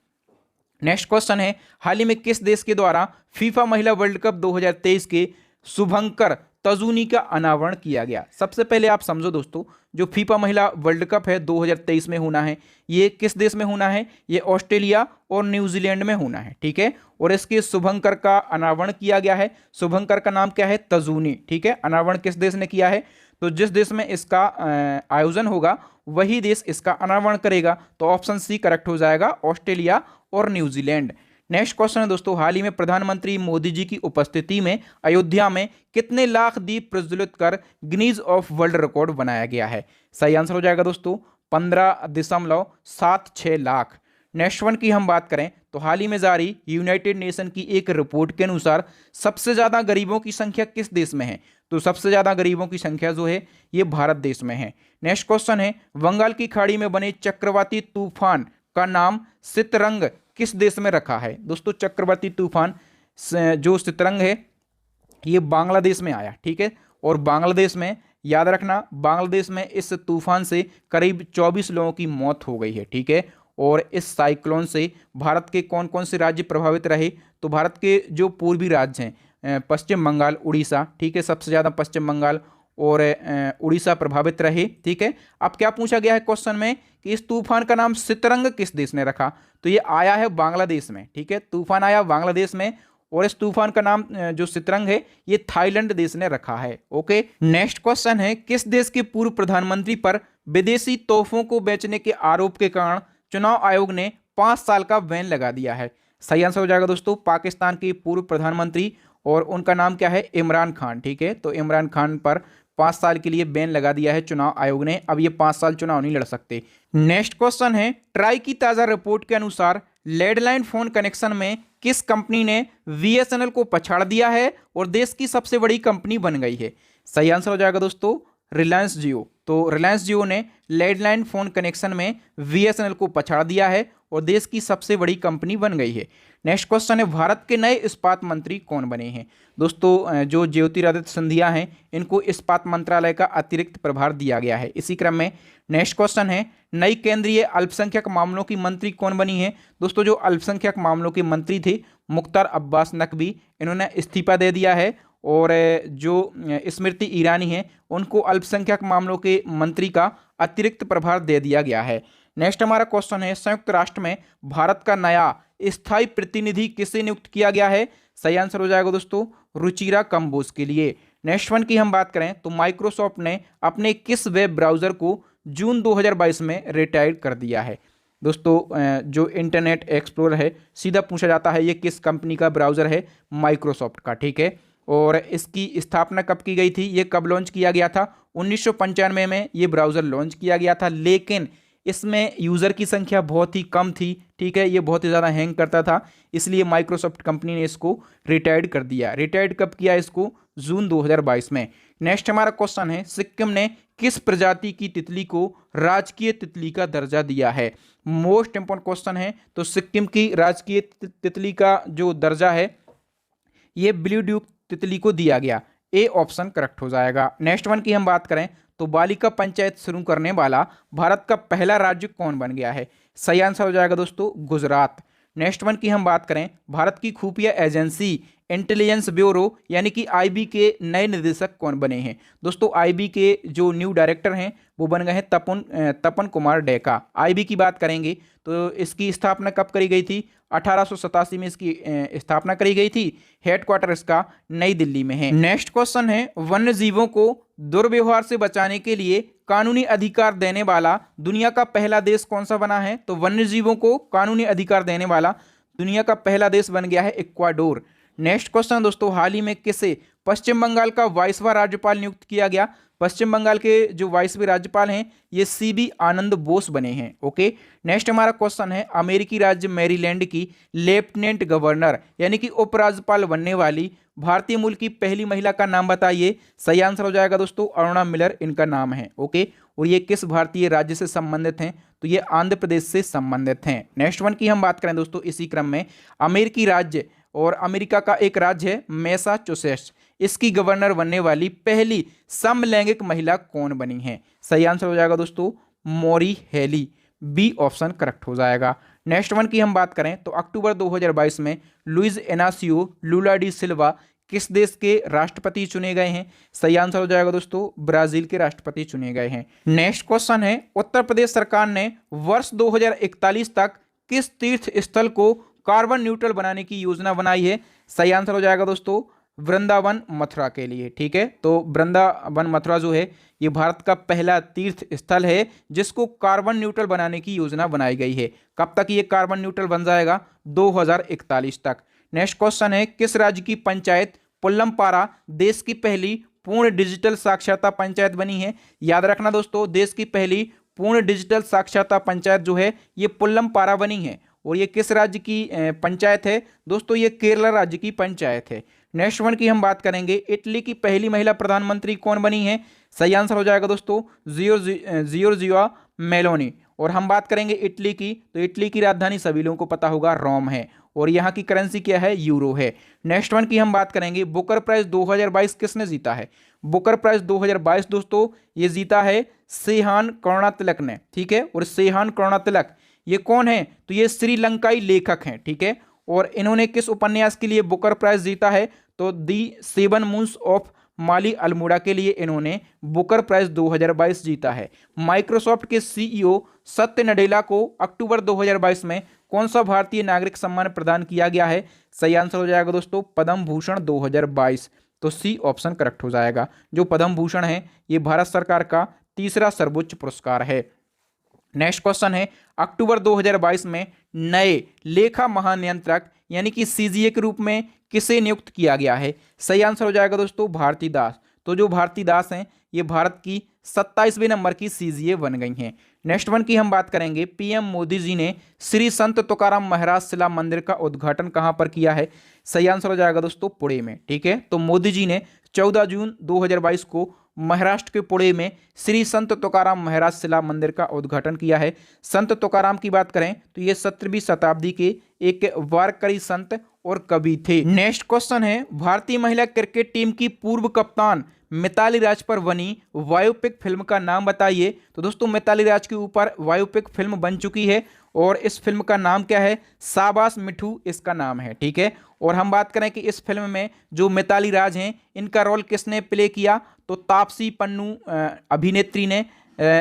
नेक्स्ट क्वेश्चन है, हाल ही में किस देश के द्वारा फीफा महिला वर्ल्ड कप 2023 के शुभंकर तजूनी का अनावरण किया गया। सबसे पहले आप समझो दोस्तों, जो फीफा महिला वर्ल्ड कप है 2023 में होना है, ये किस देश में होना है, ये ऑस्ट्रेलिया और न्यूजीलैंड में होना है, ठीक है। और इसके शुभंकर का अनावरण किया गया है। शुभंकर का नाम क्या है, तजूनी, ठीक है। अनावरण किस देश ने किया है, तो जिस देश में इसका आयोजन होगा वही देश इसका अनावरण करेगा। तो ऑप्शन सी करेक्ट हो जाएगा, ऑस्ट्रेलिया और न्यूजीलैंड। नेक्स्ट क्वेश्चन है दोस्तों, हाल ही में प्रधानमंत्री मोदी जी की उपस्थिति में अयोध्या में कितने लाख दीप प्रज्वलित कर गिनीज ऑफ वर्ल्ड रिकॉर्ड बनाया गया है। सही आंसर हो जाएगा दोस्तों 15.76 लाख। नेक्स्ट वन की हम बात करें तो हाल ही में जारी यूनाइटेड नेशन की एक रिपोर्ट के अनुसार सबसे ज्यादा गरीबों की संख्या किस देश में है, तो सबसे ज्यादा गरीबों की संख्या जो है ये भारत देश में है। नेक्स्ट क्वेश्चन है, बंगाल की खाड़ी में बने चक्रवाती तूफान का नाम सितरंग किस देश में रखा है। दोस्तों, चक्रवाती तूफान जो सितरंग है ये बांग्लादेश में आया, ठीक है। और बांग्लादेश में याद रखना, बांग्लादेश में इस तूफान से करीब 24 लोगों की मौत हो गई है, ठीक है। और इस साइक्लोन से भारत के कौन कौन से राज्य प्रभावित रहे, तो भारत के जो पूर्वी राज्य हैं पश्चिम बंगाल, उड़ीसा, ठीक है, सबसे ज़्यादा पश्चिम बंगाल और उड़ीसा प्रभावित रहे, ठीक है। अब क्या पूछा गया है क्वेश्चन में कि इस तूफान का नाम सितरंग किस देश ने रखा, तो ये आया है बांग्लादेश में, ठीक है। तूफान आया बांग्लादेश में और इस तूफान का नाम जो सितरंग है ये थाईलैंड देश ने रखा है। ओके, नेक्स्ट क्वेश्चन है, किस देश के पूर्व प्रधानमंत्री पर विदेशी तोहफों को बेचने के आरोप के कारण चुनाव आयोग ने 5 साल का बैन लगा दिया है। सही आंसर हो जाएगा दोस्तों पाकिस्तान के पूर्व प्रधानमंत्री, और उनका नाम क्या है, इमरान खान, ठीक है। तो इमरान खान पर 5 साल के लिए बैन लगा दिया है चुनाव आयोग ने। अब ये 5 साल चुनाव नहीं लड़ सकते। नेक्स्ट क्वेश्चन है, ट्राई की ताजा रिपोर्ट के अनुसार लैंडलाइन फोन कनेक्शन में किस कंपनी ने बीएसएनएल को पछाड़ दिया है और देश की सबसे बड़ी कंपनी बन गई है? सही आंसर हो जाएगा दोस्तों रिलायंस जियो। तो रिलायंस जियो ने लैंडलाइन फोन कनेक्शन में बीएसएनएल को पछाड़ दिया है और देश की सबसे बड़ी कंपनी बन गई है। नेक्स्ट क्वेश्चन है, भारत के नए इस्पात मंत्री कौन बने हैं? दोस्तों जो ज्योतिरादित्य सिंधिया हैं, इनको इस्पात मंत्रालय का अतिरिक्त प्रभार दिया गया है। इसी क्रम में नेक्स्ट क्वेश्चन है, नई केंद्रीय अल्पसंख्यक मामलों की मंत्री कौन बनी है? दोस्तों जो अल्पसंख्यक मामलों के मंत्री थे मुख्तार अब्बास नकवी, इन्होंने इस्तीफा दे दिया है और जो स्मृति ईरानी हैं उनको अल्पसंख्यक मामलों के मंत्री का अतिरिक्त प्रभार दे दिया गया है। नेक्स्ट हमारा क्वेश्चन है, संयुक्त राष्ट्र में भारत का नया स्थायी प्रतिनिधि किसे नियुक्त किया गया है? सही आंसर हो जाएगा दोस्तों रुचिरा कंबोज के लिए। नेक्स्ट वन की हम बात करें तो माइक्रोसॉफ्ट ने अपने किस वेब ब्राउजर को जून 2022 में रिटायर कर दिया है? दोस्तों जो इंटरनेट एक्सप्लोरर है, सीधा पूछा जाता है ये किस कंपनी का ब्राउजर है? माइक्रोसॉफ्ट का, ठीक है। और इसकी स्थापना कब की गई थी? ये कब लॉन्च किया गया था? 1995 में ये ब्राउज़र लॉन्च किया गया था, लेकिन इसमें यूज़र की संख्या बहुत ही कम थी, ठीक है। ये बहुत ही ज़्यादा हैंग करता था, इसलिए माइक्रोसॉफ्ट कंपनी ने इसको रिटायर्ड कर दिया। रिटायर्ड कब किया इसको? जून 2022 में। नेक्स्ट हमारा क्वेश्चन है, सिक्किम ने किस प्रजाति की तितली को राजकीय तितली का दर्जा दिया है? मोस्ट इंपॉर्टेंट क्वेश्चन है। तो सिक्किम की राजकीय तितली का जो दर्जा है ये ब्लू ड्यूक तितली को दिया गया। ए ऑप्शन करेक्ट हो जाएगा। नेक्स्ट वन की हम बात करें तो बालिका पंचायत शुरू करने वाला भारत का पहला राज्य कौन बन गया है? सही आंसर हो जाएगा दोस्तों गुजरात। नेक्स्ट वन की हम बात करें, भारत की खुफिया एजेंसी इंटेलिजेंस ब्यूरो यानी कि आईबी के नए निदेशक कौन बने हैं? दोस्तों आईबी के जो न्यू डायरेक्टर हैं वो बन गए हैं तपन कुमार डेका। आईबी की बात करेंगे तो इसकी स्थापना कब करी गई थी? 1887 में इसकी स्थापना करी गई थी। हेडक्वार्टर इसका नई दिल्ली में है। नेक्स्ट क्वेश्चन है, वन्य जीवों को दुर्व्यवहार से बचाने के लिए कानूनी अधिकार देने वाला दुनिया का पहला देश कौन सा बना है? तो वन्य जीवों को कानूनी अधिकार देने वाला दुनिया का पहला देश बन गया है इक्वाडोर। नेक्स्ट क्वेश्चन दोस्तों, हाल ही में किसे पश्चिम बंगाल का 22वां राज्यपाल नियुक्त किया गया? पश्चिम बंगाल के जो 22वें राज्यपाल हैं ये सीबी आनंद बोस बने हैं। ओके। नेक्स्ट हमारा क्वेश्चन है, अमेरिकी राज्य मैरीलैंड की लेफ्टिनेंट गवर्नर यानी कि उपराज्यपाल बनने वाली भारतीय मूल की पहली महिला का नाम बताइए। सही आंसर हो जाएगा दोस्तों अरुणा मिलर इनका नाम है। ओके। और ये किस भारतीय राज्य से संबंधित हैं? तो ये आंध्र प्रदेश से संबंधित हैं। नेक्स्ट वन की हम बात करें दोस्तों इसी क्रम में, अमेरिकी राज्य और अमेरिका का एक राज्य है मैसाचुसेट्स, इसकी गवर्नर बनने वाली पहली समलैंगिक महिला कौन बनी है? सही आंसर हो जाएगा दोस्तों मोरी हेली। बी ऑप्शन करेक्ट हो जाएगा। नेक्स्ट वन की हम बात करें तो अक्टूबर 2022 में लुइस इनासियो लुला डी सिल्वा किस देश के राष्ट्रपति चुने गए हैं? सही आंसर हो जाएगा दोस्तों ब्राजील के राष्ट्रपति चुने गए हैं। नेक्स्ट क्वेश्चन है, उत्तर प्रदेश सरकार ने वर्ष 2041 तक किस तीर्थ स्थल को कार्बन न्यूट्रल बनाने की योजना बनाई है? सही आंसर हो जाएगा दोस्तों वृंदावन मथुरा के लिए, ठीक है। तो वृंदावन मथुरा जो है ये भारत का पहला तीर्थ स्थल है जिसको कार्बन न्यूट्रल बनाने की योजना बनाई गई है। कब तक ये कार्बन न्यूट्रल बन जाएगा? 2041 तक। नेक्स्ट क्वेश्चन है, किस राज्य की पंचायत पुल्लमपारा देश की पहली पूर्ण डिजिटल साक्षरता पंचायत बनी है? याद रखना दोस्तों, देश की पहली पूर्ण डिजिटल साक्षरता पंचायत जो है ये पुल्लमपारा बनी है। और ये किस राज्य की पंचायत है? दोस्तों ये केरला राज्य की पंचायत है। नेक्स्ट वन की हम बात करेंगे, इटली की पहली महिला प्रधानमंत्री कौन बनी है? सही आंसर हो जाएगा दोस्तों जियोर्जिया मेलोनी। और हम बात करेंगे इटली की, तो इटली की राजधानी सभी लोगों को पता होगा रोम है और यहाँ की करेंसी क्या है? यूरो है। नेक्स्ट वन की हम बात करेंगे, बुकर प्राइज 2022 किसने जीता है? बुकर प्राइज 2022 दोस्तों ये जीता है सेहान करुणातिलक ने, ठीक है। और सेहान करुणातिलक ये कौन है? तो ये श्रीलंकाई लेखक हैं, ठीक है। और इन्होंने किस उपन्यास के लिए बुकर प्राइज जीता है? तो दी 7 मून्स ऑफ माली अल्मोड़ा के लिए इन्होंने बुकर प्राइज 2022 जीता है। माइक्रोसॉफ्ट के सीईओ सत्य नडेला को अक्टूबर 2022 में कौन सा भारतीय नागरिक सम्मान प्रदान किया गया है? सही आंसर हो जाएगा दोस्तों पद्म भूषण 2022। तो सी ऑप्शन करेक्ट हो जाएगा। जो पद्म भूषण है ये भारत सरकार का तीसरा सर्वोच्च पुरस्कार है। नेक्स्ट क्वेश्चन है, अक्टूबर 2022 में नए लेखा महानियंत्रक यानी कि सीजीए के रूप में किसे नियुक्त किया गया है? सही आंसर हो जाएगा दोस्तों भारती दास। तो जो भारती दास हैं ये भारत की 27वें नंबर की सीजीए बन गई हैं। नेक्स्ट वन की हम बात करेंगे, पीएम मोदी जी ने श्री संत तुकाराम महाराज शिला मंदिर का उद्घाटन कहां पर किया है? सही आंसर हो जाएगा दोस्तों पुणे में। ठीक है, तो मोदी जी ने 14 जून 2022 को महाराष्ट्र के पुणे में श्री संत तुकाराम महाराज शिला मंदिर का उद्घाटन किया है। संत तुकाराम की बात करें तो ये 17वीं शताब्दी के एक वारकरी संत और कवि थे। नेक्स्ट क्वेश्चन है, भारतीय महिला क्रिकेट टीम की पूर्व कप्तान मिताली राज पर बनी बायोपिक फिल्म का नाम बताइए। तो दोस्तों मिताली राज के ऊपर बायोपिक फिल्म बन चुकी है और इस फिल्म का नाम क्या है? शाबाश मिठू इसका नाम है। ठीक है, और हम बात करें कि इस फिल्म में जो मिताली राज हैं इनका रोल किसने प्ले किया? तो तापसी पन्नू अभिनेत्री ने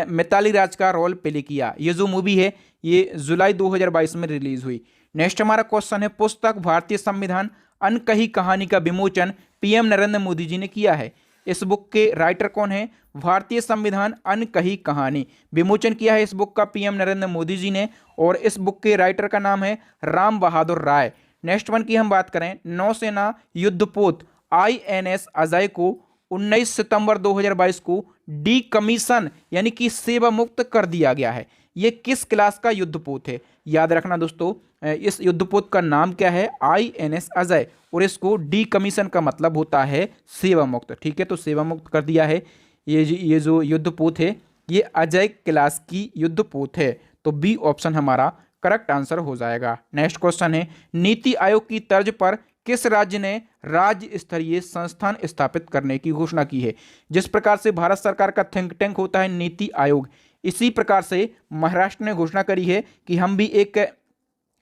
मिताली राज का रोल प्ले किया। ये जो मूवी है ये जुलाई 2022 में रिलीज हुई। नेक्स्ट हमारा क्वेश्चन है, पुस्तक भारतीय संविधान अनकही कहानी का विमोचन पीएम नरेंद्र मोदी जी ने किया है। इस बुक के राइटर कौन है? भारतीय संविधान अनकही कहानी विमोचन किया है इस बुक का पीएम नरेंद्र मोदी जी ने, और इस बुक के राइटर का नाम है राम बहादुर राय। नेक्स्ट वन की हम बात करें, नौसेना युद्धपोत INS अजय को 19 सितंबर 2022 को डी कमीशन यानी कि सेवा मुक्त कर दिया गया है। ये किस क्लास का युद्धपोत है? याद रखना दोस्तों, इस युद्धपोत का नाम क्या है? INS अजय, और इसको डी कमीशन का मतलब होता है सेवा मुक्त। ठीक है, तो सेवा मुक्त कर दिया है। ये जो युद्धपोत है ये अजय क्लास की युद्धपोत है, तो बी ऑप्शन हमारा करेक्ट आंसर हो जाएगा। नेक्स्ट क्वेश्चन है, नीति आयोग की तर्ज पर किस राज्य ने राज्य स्तरीय संस्थान स्थापित करने की घोषणा की है? जिस प्रकार से भारत सरकार का थिंक टैंक होता है नीति आयोग, इसी प्रकार से महाराष्ट्र ने घोषणा करी है कि हम भी एक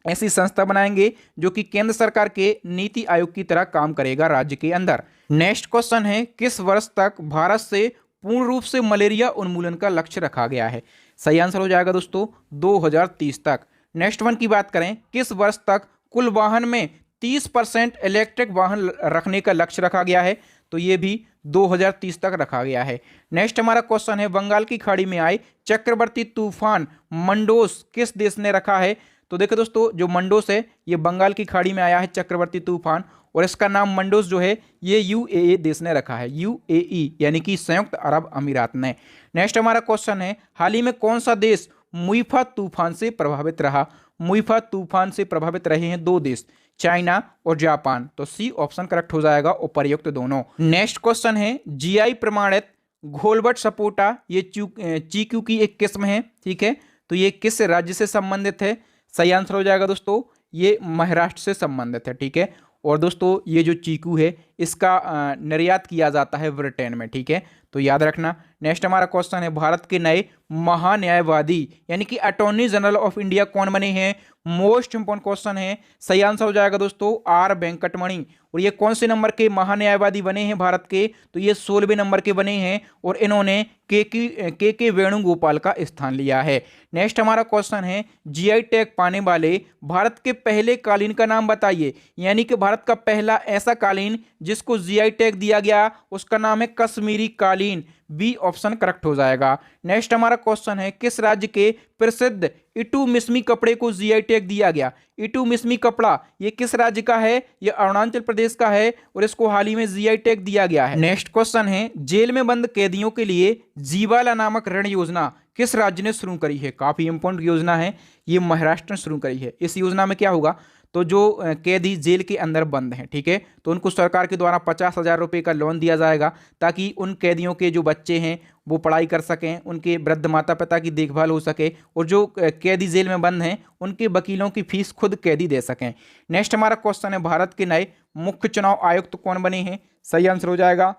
ऐसी संस्था बनाएंगे जो कि केंद्र सरकार के नीति आयोग की तरह काम करेगा राज्य के अंदर। नेक्स्ट क्वेश्चन है, किस वर्ष तक भारत से पूर्ण रूप से मलेरिया उन्मूलन का लक्ष्य रखा गया है? सही आंसर हो जाएगा दोस्तों 2030 तक। नेक्स्ट वन की बात करें, किस वर्ष तक कुल वाहन में 30% इलेक्ट्रिक वाहन रखने का लक्ष्य रखा गया है? तो ये भी 2030 तक रखा गया है। नेक्स्ट हमारा क्वेश्चन है, बंगाल की खाड़ी में आए चक्रवर्ती तूफान मंडोस किस देश ने रखा है? तो देखो दोस्तों, जो मंडोस है ये बंगाल की खाड़ी में आया है चक्रवर्ती तूफान, और इसका नाम मंडोस जो है ये UAE देश ने रखा है। UAE यानी कि संयुक्त अरब अमीरात ने। नेक्स्ट हमारा क्वेश्चन है, हाल ही में कौन सा देश मुईफा तूफान से प्रभावित रहा? मुईफा तूफान से प्रभावित रहे हैं दो देश, चाइना और जापान, तो सी ऑप्शन करेक्ट हो जाएगा, उपर्युक्त दोनों। नेक्स्ट क्वेश्चन है, GI प्रमाणित घोलवट सपोटा ये चीकू की एक किस्म है। ठीक है, तो ये किस राज्य से संबंधित है? सही आंसर हो जाएगा दोस्तों ये महाराष्ट्र से संबंधित है। ठीक है, और दोस्तों ये जो चीकू है इसका निर्यात किया जाता है ब्रिटेन में। ठीक है, तो याद रखना। नेक्स्ट हमारा क्वेश्चन है, भारत के नए महान्यायवादी यानी कि अटॉर्नी जनरल ऑफ इंडिया कौन बने हैं? मोस्ट इंपोर्टेंट क्वेश्चन है। सही आंसर हो जाएगा दोस्तों R वेंकटमणि। और ये कौन से नंबर के महान्यायवादी बने हैं भारत के? तो ये 16वें नंबर के बने हैं, और इन्होंने के वेणुगोपाल का स्थान लिया है। नेक्स्ट हमारा क्वेश्चन है, GI टैग पाने वाले भारत के पहले कालीन का नाम बताइए। यानी कि भारत का पहला ऐसा कालीन जिसको GI टैग दिया गया उसका नाम है कश्मीरी कालीन। बी ऑप्शन करेक्ट हो जाएगा। नेक्स्ट हमारा क्वेश्चन है, किस राज्य के प्रसिद्ध इटू मिसमी कपड़े को GI टैग दिया गया? इटू मिसमी कपड़ा ये किस राज्य का है? ये अरुणाचल प्रदेश का है, और इसको हाल ही में GI टैग दिया गया है। नेक्स्ट क्वेश्चन है, जेल में बंद कैदियों के लिए जीवाला नामक ऋण योजना किस राज्य ने शुरू करी है? काफी इंपॉर्टेंट योजना है, ये महाराष्ट्र ने शुरू करी है। इस योजना में क्या होगा? तो जो कैदी जेल के अंदर बंद हैं, ठीक है, तो उनको सरकार के द्वारा 50,000 रुपये का लोन दिया जाएगा, ताकि उन कैदियों के जो बच्चे हैं वो पढ़ाई कर सकें, उनके वृद्ध माता पिता की देखभाल हो सके, और जो कैदी जेल में बंद हैं उनके वकीलों की फीस खुद कैदी दे सकें। नेक्स्ट हमारा क्वेश्चन है, भारत के नए मुख्य चुनाव आयुक्त कौन बने हैं? सही आंसर हो जाएगा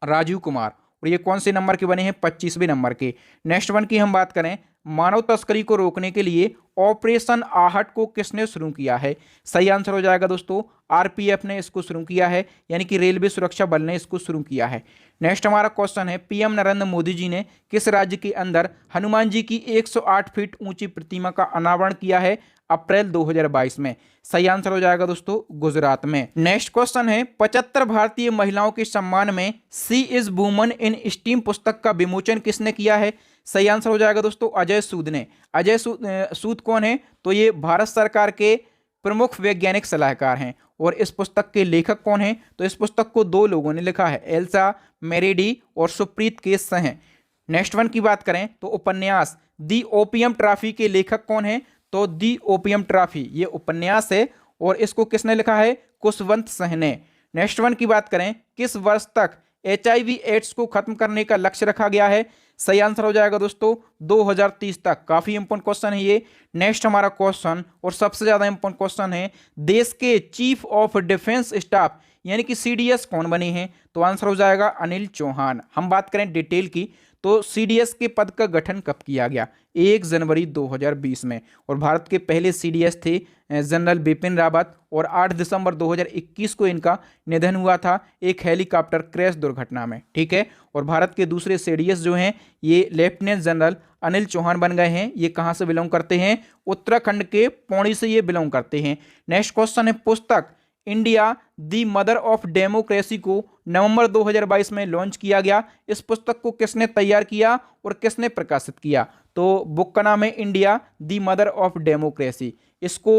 राजीव कुमार, और ये कौन से नंबर के बने हैं? 25वें नंबर के। नेक्स्ट वन की हम बात करें, मानव तस्करी को रोकने के लिए ऑपरेशन आहट को किसने शुरू किया है? सही आंसर हो जाएगा दोस्तों RPF ने इसको शुरू किया है, यानी कि रेलवे सुरक्षा बल ने इसको शुरू किया है। नेक्स्ट हमारा क्वेश्चन है, पीएम नरेंद्र मोदी जी ने किस राज्य के अंदर हनुमान जी की 108 फीट ऊंची प्रतिमा का अनावरण किया है अप्रैल 2022 में? सही आंसर हो जाएगा दोस्तों गुजरात में। नेक्स्ट क्वेश्चन है, 75 भारतीय महिलाओं के सम्मान में सी इज वुमन इन स्टीम पुस्तक का विमोचन किसने किया है? सही आंसर हो जाएगा दोस्तों अजय सूद ने। अजय सूद कौन है? तो ये भारत सरकार के प्रमुख वैज्ञानिक सलाहकार हैं। और इस पुस्तक के लेखक कौन हैं? तो इस पुस्तक को दो लोगों ने लिखा है, एल्सा मेरेडी और सुप्रीत के हैं। नेक्स्ट वन की बात करें तो उपन्यास दी ओपियम ट्रॉफी के लेखक कौन है? तो दी ओपियम ट्रॉफी ये उपन्यास है और इसको किसने लिखा है? कुशवंत सिंह ने। नेक्स्ट वन की बात करें, किस वर्ष तक HIV एड्स को खत्म करने का लक्ष्य रखा गया है? सही आंसर हो जाएगा दोस्तों 2030 तक। काफी इंपॉर्टेंट क्वेश्चन है ये। नेक्स्ट हमारा क्वेश्चन और सबसे ज्यादा इंपॉर्टेंट क्वेश्चन है, देश के चीफ ऑफ डिफेंस स्टाफ यानी कि CDS कौन बने हैं? तो आंसर हो जाएगा अनिल चौहान। हम बात करें डिटेल की तो CDS के पद का गठन कब किया गया? 1 जनवरी 2020 में। और भारत के पहले CDS थे जनरल बिपिन रावत और 8 दिसंबर 2021 को इनका निधन हुआ था एक हेलीकॉप्टर क्रैश दुर्घटना में। ठीक है। और भारत के दूसरे CDS जो हैं ये लेफ्टिनेंट जनरल अनिल चौहान बन गए हैं। ये कहाँ से बिलोंग करते हैं? उत्तराखंड के पौड़ी से ये बिलोंग करते हैं। नेक्स्ट क्वेश्चन है, पुस्तक India the mother of democracy को नवंबर 2022 में लॉन्च किया गया। इस पुस्तक को किसने तैयार किया और किसने प्रकाशित किया? तो बुक का नाम है India the mother of democracy. इसको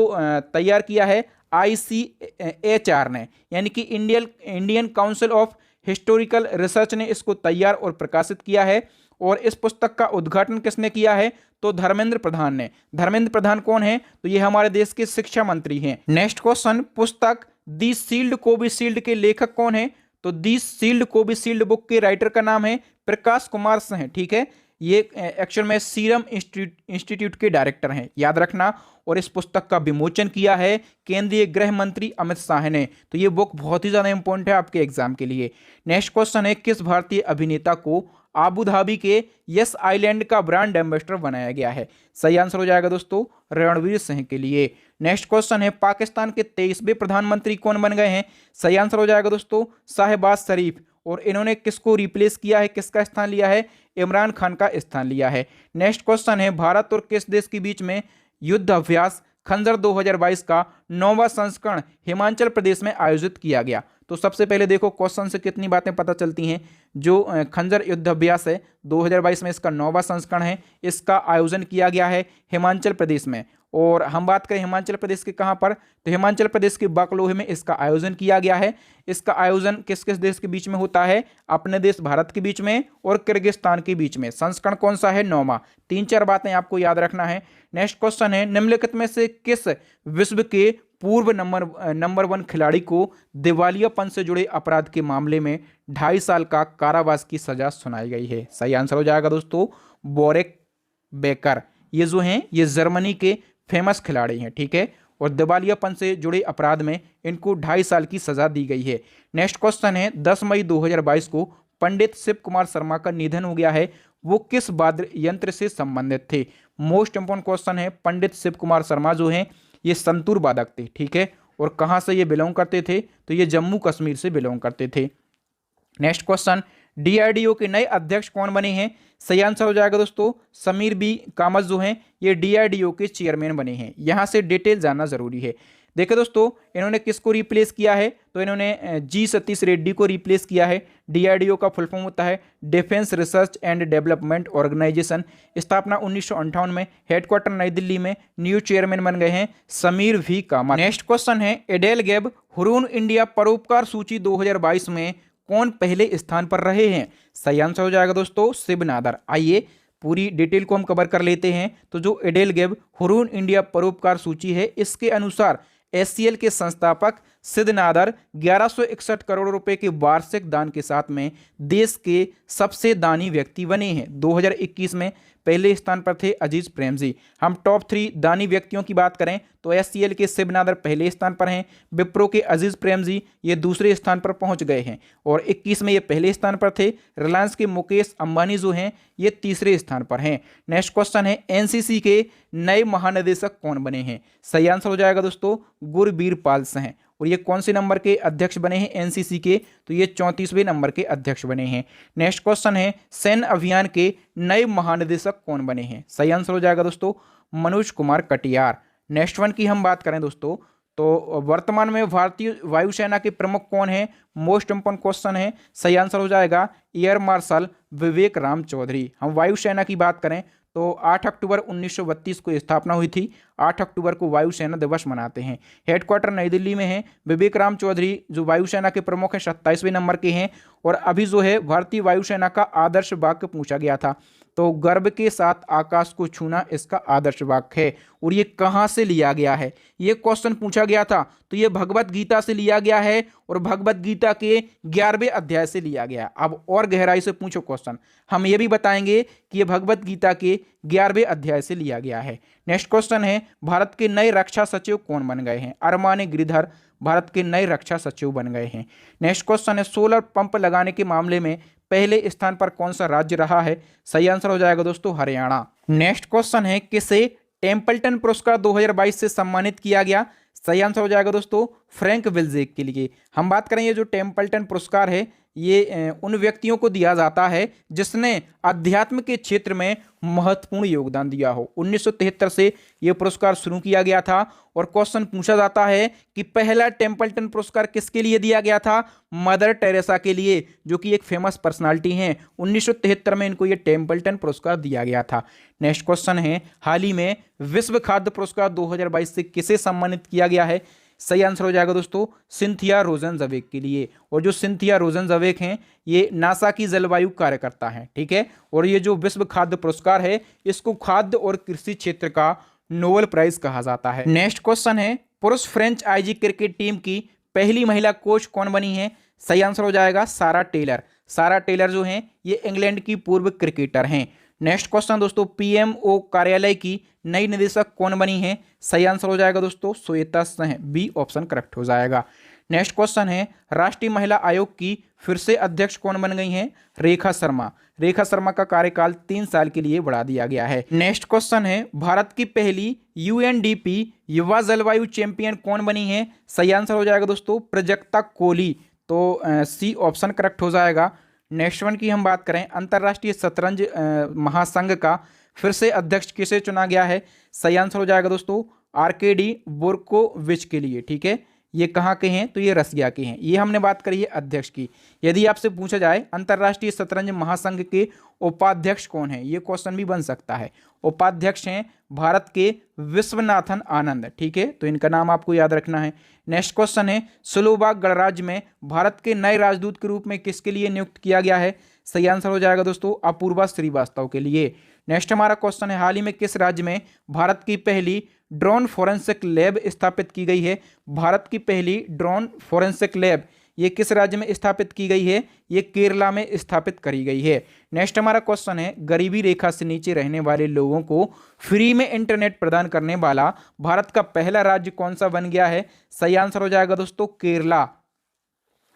तैयार किया है ICHR ने, यानी कि Indian council of historical research ने इसको तैयार और प्रकाशित किया है। और इस पुस्तक का उद्घाटन किसने किया है? तो धर्मेंद्र प्रधान ने। धर्मेंद्र प्रधान कौन है? तो ये हमारे देश के शिक्षा मंत्री हैं। नेक्स्ट क्वेश्चन, पुस्तक दी सील्ड कोविशील्ड के लेखक कौन है? तो दी सील्ड कोविशील्ड बुक के राइटर का नाम है प्रकाश कुमार सिंह। ठीक है। ये एक्चुअल में सीरम इंस्टीट्यूट के डायरेक्टर हैं, याद रखना। और इस पुस्तक का विमोचन किया है केंद्रीय गृह मंत्री अमित शाह ने। तो ये बुक बहुत ही ज्यादा इंपॉर्टेंट है आपके एग्जाम के लिए। नेक्स्ट क्वेश्चन है, किस भारतीय अभिनेता को आबू धाबी के यस आइलैंड का ब्रांड एम्बेसडर बनाया गया है? सही आंसर हो जाएगा दोस्तों रणवीर सिंह के लिए। नेक्स्ट क्वेश्चन है, पाकिस्तान के 23वें प्रधानमंत्री कौन बन गए हैं? सही आंसर हो जाएगा दोस्तों शहबाज शरीफ। और इन्होंने किसको रिप्लेस किया है, किसका स्थान लिया है? इमरान खान का स्थान लिया है। नेक्स्ट क्वेश्चन है, भारत और किस देश के बीच में युद्ध अभ्यास खंजर 2022 का 9वां संस्करण हिमाचल प्रदेश में आयोजित किया गया? तो सबसे पहले देखो क्वेश्चन से कितनी बातें पता चलती हैं। जो खंजर युद्ध अभ्यास है 2022 में इसका 9वां संस्करण है। इसका आयोजन किया गया है हिमाचल प्रदेश में। और हम बात करें हिमाचल प्रदेश के कहाँ पर, तो हिमाचल प्रदेश के बकलोही में इसका आयोजन किया गया है। इसका आयोजन किस किस देश के बीच में होता है? अपने देश भारत के बीच में और किर्गिस्तान के बीच में। संस्करण कौन सा है? 9वां। 3-4 बातें आपको याद रखना है। नेक्स्ट क्वेश्चन है, निम्नलिखित में से किस विश्व के पूर्व नंबर 1 खिलाड़ी को दिवालियापन से जुड़े अपराध के मामले में 2.5 साल का कारावास की सजा सुनाई गई है? सही आंसर हो जाएगा दोस्तों बोरेक बेकर। ये जो हैं ये जर्मनी के फेमस खिलाड़ी हैं। ठीक है। और दिवालियापन से जुड़े अपराध में इनको 2.5 साल की सजा दी गई है। नेक्स्ट क्वेश्चन है, 10 मई 2022 को पंडित शिव कुमार शर्मा का निधन हो गया है। वो किस वाद्य यंत्र से संबंधित थे? मोस्ट इंपॉर्टेंट क्वेश्चन है। पंडित शिव कुमार शर्मा जो हैं ये संतूर वादक थे। ठीक है। और कहाँ से ये बिलोंग करते थे? तो ये जम्मू कश्मीर से बिलोंग करते थे। नेक्स्ट क्वेश्चन, DRDO के नए अध्यक्ष कौन बने हैं? सही आंसर हो जाएगा दोस्तों समीर बी कामत जो हैं ये DRDO के चेयरमैन बने हैं। यहां से डिटेल जानना जरूरी है। देखिए दोस्तों इन्होंने किसको रिप्लेस किया है? तो इन्होंने G सतीश रेड्डी को रिप्लेस किया है। DRDO का फुल फॉर्म होता है defence research and development organisation. स्थापना 1958 में। हेडक्वार्टर नई दिल्ली में। न्यू चेयरमैन बन गए हैं Sameer V Kamat. Next question है, एडेलगेब हुरून इंडिया परोपकार सूची 2022 में कौन पहले स्थान पर रहे हैं? सही आंसर हो जाएगा दोस्तों शिव नादर। आइए पूरी डिटेल को हम कवर कर लेते हैं। तो जो एडेलगेब हुरून इंडिया परोपकार सूची है इसके अनुसार SCL के संस्थापक सिद्ध नादर 1161 करोड़ रुपए के वार्षिक दान के साथ में देश के सबसे दानी व्यक्ति बने हैं। 2021 में पहले स्थान पर थे अजीज प्रेम जी। हम टॉप 3 दानी व्यक्तियों की बात करें तो SCL के शिव नादर पहले स्थान पर हैं। विप्रो के अजीज प्रेम जी ये दूसरे स्थान पर पहुंच गए हैं और 21 में ये पहले स्थान पर थे। रिलायंस के मुकेश अंबानी जो हैं ये तीसरे स्थान पर हैं। नेक्स्ट क्वेश्चन है, NCC के नए महानिदेशक कौन बने हैं? सही आंसर हो जाएगा दोस्तों गुरबीर पाल सिंह। और ये कौन से नंबर के अध्यक्ष बने हैं NCC के? तो ये 34वें नंबर के अध्यक्ष बने हैं। नेक्स्ट क्वेश्चन है, सैन्य अभियान के नए महानिदेशक कौन बने हैं? सही आंसर हो जाएगा दोस्तों मनोज कुमार कटियार। नेक्स्ट वन की हम बात करें दोस्तों तो वर्तमान में भारतीय वायुसेना के प्रमुख कौन है? मोस्ट इंपोर्टेंट क्वेश्चन है। सही आंसर हो जाएगा एयर मार्शल विवेक राम चौधरी। हम वायुसेना की बात करें तो 8 अक्टूबर 1932 को स्थापना हुई थी। 8 अक्टूबर को वायुसेना दिवस मनाते हैं। हेडक्वार्टर नई दिल्ली में है। विवेक राम चौधरी जो वायुसेना के प्रमुख हैं 27वें नंबर के हैं। और अभी जो है भारतीय वायुसेना का आदर्श वाक्य पूछा गया था, तो गर्व के साथ आकाश को छूना इसका आदर्श वाक्य है। और ये कहाँ से लिया गया है, ये क्वेश्चन पूछा गया था, तो ये भगवत गीता से लिया गया है और भगवत गीता के 11वें अध्याय से लिया गया। अब और गहराई से पूछो क्वेश्चन, हम ये भी बताएंगे कि ये भगवत गीता के 11वें अध्याय से लिया गया है। नेक्स्ट क्वेश्चन है, भारत के नए रक्षा सचिव कौन बन गए हैं? अरमाने गिरिधर भारत के नए रक्षा सचिव बन गए हैं। नेक्स्ट क्वेश्चन है, सोलर पंप लगाने के मामले में पहले स्थान पर कौन सा राज्य रहा है? सही आंसर हो जाएगा दोस्तों हरियाणा। नेक्स्ट क्वेश्चन है, किसे टेम्पल्टन पुरस्कार 2022 से सम्मानित किया गया? सही आंसर हो जाएगा दोस्तों फ्रैंक विल्जेक के लिए। हम बात करें ये जो टेम्पल्टन पुरस्कार है ये उन व्यक्तियों को दिया जाता है जिसने अध्यात्म के क्षेत्र में महत्वपूर्ण योगदान दिया हो। 1973 से यह पुरस्कार शुरू किया गया था और क्वेश्चन पूछा जाता है कि पहला टेम्पल्टन पुरस्कार किसके लिए दिया गया था? मदर टेरेसा के लिए, जो कि एक फेमस पर्सनालिटी हैं। 1973 में इनको ये टेम्पल्टन पुरस्कार दिया गया था। नेक्स्ट क्वेश्चन है, हाल ही में विश्व खाद्य पुरस्कार 2022 से किसे सम्मानित किया गया है? सही आंसर हो जाएगा दोस्तों सिंथिया रोजनज़वेग के लिए। और जो सिंथिया रोजनज़वेग हैं ये नासा की जलवायु कार्यकर्ता हैं, ठीक है। और ये जो विश्व खाद्य पुरस्कार है इसको खाद्य और कृषि क्षेत्र का नोबेल प्राइज कहा जाता है। नेक्स्ट क्वेश्चन है, पुरुष फ्रेंच आईजी क्रिकेट टीम की पहली महिला कोच कौन बनी है? सही आंसर हो जाएगा सारा टेलर। सारा टेलर जो हैं ये इंग्लैंड की पूर्व क्रिकेटर हैं। नेक्स्ट क्वेश्चन दोस्तों, पीएमओ कार्यालय की नई निदेशक कौन बनी है? सही आंसर हो जाएगा दोस्तों Shweta Singh, B option correct हो जाएगा। नेक्स्ट क्वेश्चन है, राष्ट्रीय महिला आयोग की फिर से अध्यक्ष कौन बन गई हैं? रेखा शर्मा। रेखा शर्मा का कार्यकाल 3 साल के लिए बढ़ा दिया गया है। नेक्स्ट क्वेश्चन है, भारत की पहली यूएनडीपी युवा जलवायु चैंपियन कौन बनी है? सही आंसर हो जाएगा दोस्तों प्रजक्ता कोहली, तो सी ऑप्शन करेक्ट हो जाएगा। नेक्स्ट वन की हम बात करें, अंतर्राष्ट्रीय शतरंज महासंघ का फिर से अध्यक्ष किसे चुना गया है? सही आंसर हो जाएगा दोस्तों आर्केडी बोर्कोविच के लिए, ठीक है। ये कहाँ के हैं? तो ये रसिया के हैं। ये हमने बात करी है अध्यक्ष की। यदि आपसे पूछा जाए अंतर्राष्ट्रीय शतरंज महासंघ के उपाध्यक्ष कौन है, ये क्वेश्चन भी बन सकता है। उपाध्यक्ष हैं भारत के विश्वनाथन आनंद, ठीक है, तो इनका नाम आपको याद रखना है। नेक्स्ट क्वेश्चन है, स्लोवाक गणराज्य में भारत के नए राजदूत के रूप में किसके लिए नियुक्त किया गया है? सही आंसर हो जाएगा दोस्तों अपूर्वा श्रीवास्तव के लिए। नेक्स्ट हमारा क्वेश्चन है, हाल ही में किस राज्य में भारत की पहली ड्रोन फोरेंसिक लैब स्थापित की गई है? भारत की पहली ड्रोन फोरेंसिक लैब ये किस राज्य में स्थापित की गई है? ये केरला में स्थापित करी गई है। नेक्स्ट हमारा क्वेश्चन है, गरीबी रेखा से नीचे रहने वाले लोगों को फ्री में इंटरनेट प्रदान करने वाला भारत का पहला राज्य कौन सा बन गया है? सही आंसर हो जाएगा दोस्तों केरला।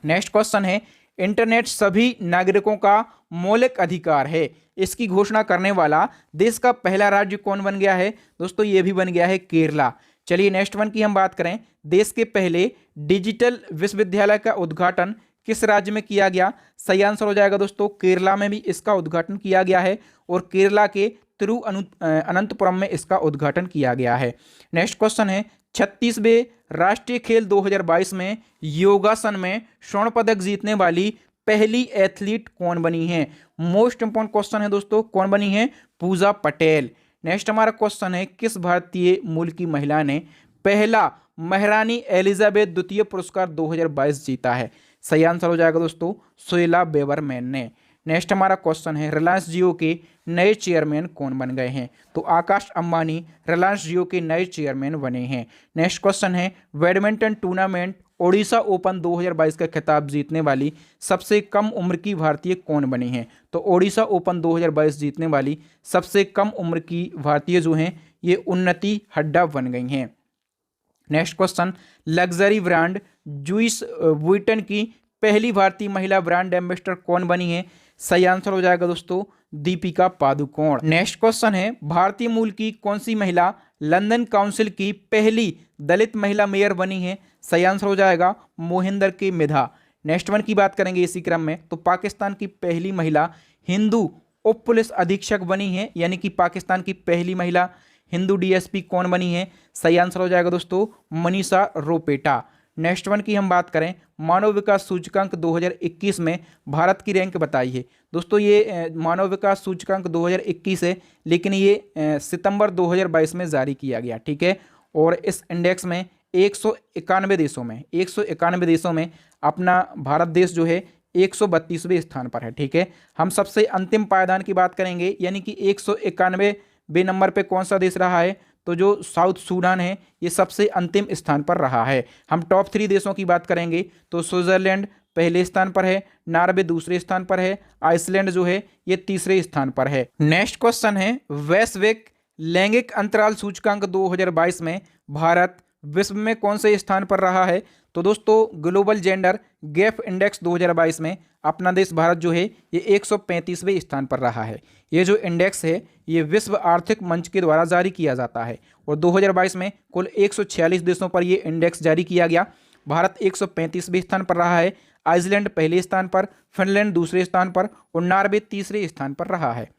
नेक्स्ट क्वेश्चन है, इंटरनेट सभी नागरिकों का मौलिक अधिकार है, इसकी घोषणा करने वाला देश का पहला राज्य कौन बन गया है? दोस्तों ये भी बन गया है केरला। चलिए नेक्स्ट वन की हम बात करें, देश के पहले डिजिटल विश्वविद्यालय का उद्घाटन किस राज्य में किया गया? सही आंसर हो जाएगा दोस्तों केरला में भी इसका उद्घाटन किया गया है और केरला के तिरुअनंतपुरम में इसका उद्घाटन किया गया है। नेक्स्ट क्वेश्चन है, 36वें राष्ट्रीय खेल 2022 में योगासन में स्वर्ण पदक जीतने वाली पहली एथलीट कौन बनी है? मोस्ट इंपॉर्टेंट क्वेश्चन है दोस्तों, कौन बनी है? पूजा पटेल। नेक्स्ट हमारा क्वेश्चन है, किस भारतीय मूल की महिला ने पहला महारानी एलिजाबेथ द्वितीय पुरस्कार 2022 जीता है? सही आंसर हो जाएगा दोस्तों सोहेला बेवरमैन ने। नेक्स्ट हमारा क्वेश्चन है, रिलायंस जियो के नए चेयरमैन कौन बन गए हैं? तो आकाश अंबानी रिलायंस जियो के नए चेयरमैन बने हैं। नेक्स्ट क्वेश्चन है, बैडमिंटन टूर्नामेंट ओडिशा ओपन 2022 का खिताब जीतने वाली सबसे कम उम्र की भारतीय कौन बनी है? तो ओडिशा ओपन 2022 जीतने वाली सबसे कम उम्र की भारतीय जो हैं ये उन्नति हड्डा बन गई हैं। Next question, luxury brand Louis Vuitton की पहली भारतीय महिला ब्रांड एम्बेसडर कौन बनी है? सही आंसर हो जाएगा दोस्तों दीपिका पादुकोण। नेक्स्ट क्वेश्चन है, भारतीय मूल की कौन सी महिला लंदन काउंसिल की पहली दलित महिला मेयर बनी है? सही आंसर हो जाएगा मोहिंदर के मिधा। नेक्स्ट वन की बात करेंगे इसी क्रम में, तो पाकिस्तान की पहली महिला हिंदू उप पुलिस अधीक्षक बनी है, यानी कि पाकिस्तान की पहली महिला हिंदू डीएसपी कौन बनी है? सही आंसर हो जाएगा दोस्तों मनीषा रोपेटा। नेक्स्ट वन की हम बात करें, मानव विकास सूचकांक 2021 में भारत की रैंक बताइए। दोस्तों ये मानव विकास सूचकांक 2021 है, लेकिन ये सितंबर 2022 में जारी किया गया, ठीक है। और इस इंडेक्स में 191 देशों में अपना भारत देश जो है 132वें स्थान पर है, ठीक है। हम सबसे अंतिम पायदान की बात करेंगे, यानी कि 191वें नंबर पे कौन सा देश रहा है, तो जो साउथ सूडान है ये सबसे अंतिम स्थान पर रहा है। हम टॉप 3 देशों की बात करेंगे तो स्विट्जरलैंड पहले स्थान पर है, नॉर्वे दूसरे स्थान पर है, आइसलैंड जो है ये तीसरे स्थान पर है। नेक्स्ट क्वेश्चन है, वैश्विक लैंगिक अंतराल सूचकांक 2022 में भारत विश्व में कौन से स्थान पर रहा है, तो दोस्तों ग्लोबल जेंडर गैप इंडेक्स 2022 में अपना देश भारत जो है ये 135वें स्थान पर रहा है। ये जो इंडेक्स है ये विश्व आर्थिक मंच के द्वारा जारी किया जाता है और 2022 में कुल 146 देशों पर ये इंडेक्स जारी किया गया। भारत 135वें स्थान पर रहा है, आइसलैंड पहले स्थान पर, फिनलैंड दूसरे स्थान पर और नॉर्वे तीसरे स्थान पर रहा है।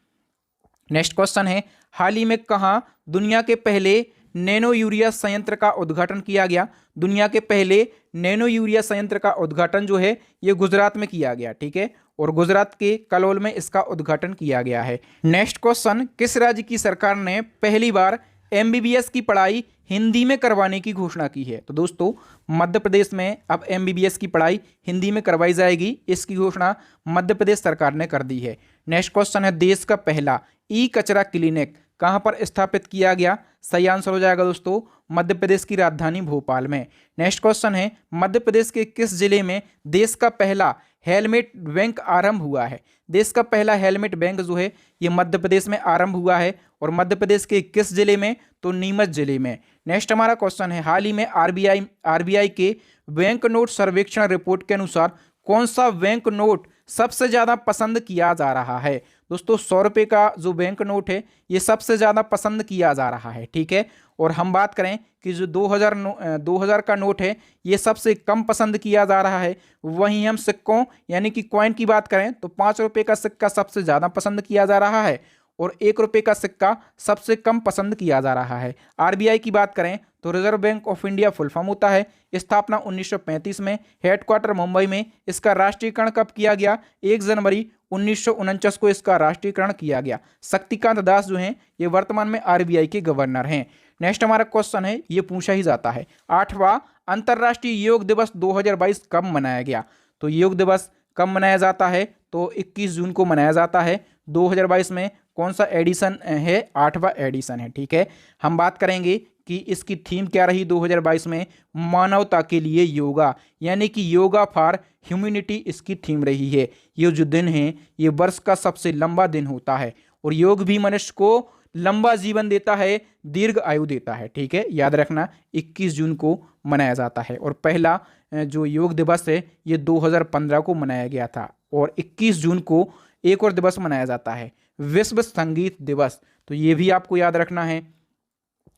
नेक्स्ट क्वेश्चन है, हाल ही में कहाँ दुनिया के पहले नैनो यूरिया संयंत्र का उद्घाटन किया गया। दुनिया के पहले नैनो यूरिया संयंत्र का उद्घाटन जो है ये गुजरात में किया गया, ठीक है, और गुजरात के कलोल में इसका उद्घाटन किया गया है। नेक्स्ट क्वेश्चन, किस राज्य की सरकार ने पहली बार एमबीबीएस की पढ़ाई हिंदी में करवाने की घोषणा की है, तो दोस्तों मध्य प्रदेश में अब एमबीबीएस की पढ़ाई हिंदी में करवाई जाएगी, इसकी घोषणा मध्य प्रदेश सरकार ने कर दी है। नेक्स्ट क्वेश्चन है, देश का पहला ई कचरा क्लिनिक कहां पर स्थापित किया गया, सही आंसर हो जाएगा दोस्तों मध्य प्रदेश की राजधानी भोपाल में। नेक्स्ट क्वेश्चन है, मध्य प्रदेश के किस जिले में देश का पहला हेलमेट बैंक आरंभ हुआ है। देश का पहला हेलमेट बैंक जो है ये मध्य प्रदेश में आरंभ हुआ है और मध्य प्रदेश के किस जिले में, तो नीमच जिले में। नेक्स्ट हमारा क्वेश्चन है, हाल ही में आरबीआई के बैंक नोट सर्वेक्षण रिपोर्ट के अनुसार कौन सा बैंक नोट सबसे ज्यादा पसंद किया जा रहा है। दोस्तों 100 रुपये का जो बैंक नोट है ये सबसे ज़्यादा पसंद किया जा रहा है, ठीक है। और हम बात करें कि जो 2000 का नोट है ये सबसे कम पसंद किया जा रहा है। वहीं हम सिक्कों यानी कि कॉइन की बात करें तो 5 रुपये का सिक्का सबसे ज़्यादा पसंद किया जा रहा है और 1 रुपये का सिक्का सबसे कम पसंद किया जा रहा है। आरबीआई की बात करें तो reserve bank of India full form होता है। स्थापना 1935 में, हेडक्वार्टर मुंबई में। इसका राष्ट्रीयकरण कब किया गया, 1 जनवरी 1949 को इसका राष्ट्रीयकरण किया गया। शक्तिकांत दास जो हैं ये वर्तमान में आरबीआई के गवर्नर हैं। नेक्स्ट हमारा क्वेश्चन है, ये पूछा ही जाता है, 8वां अंतर्राष्ट्रीय योग दिवस 2022 कब मनाया गया। तो योग दिवस कब मनाया जाता है, तो 21 जून को मनाया जाता है। 2022 में कौन सा एडिशन है, 8वां एडिशन है, ठीक है। हम बात करेंगे कि इसकी थीम क्या रही 2022 में, मानवता के लिए योगा, यानी कि योगा फॉर ह्यूमैनिटी इसकी थीम रही है। ये जो दिन है ये वर्ष का सबसे लंबा दिन होता है और योग भी मनुष्य को लंबा जीवन देता है, दीर्घ आयु देता है, ठीक है। याद रखना 21 जून को मनाया जाता है और पहला जो योग दिवस है ये 2015 को मनाया गया था और 21 जून को एक और दिवस मनाया जाता है, विश्व संगीत दिवस, तो ये भी आपको याद रखना है।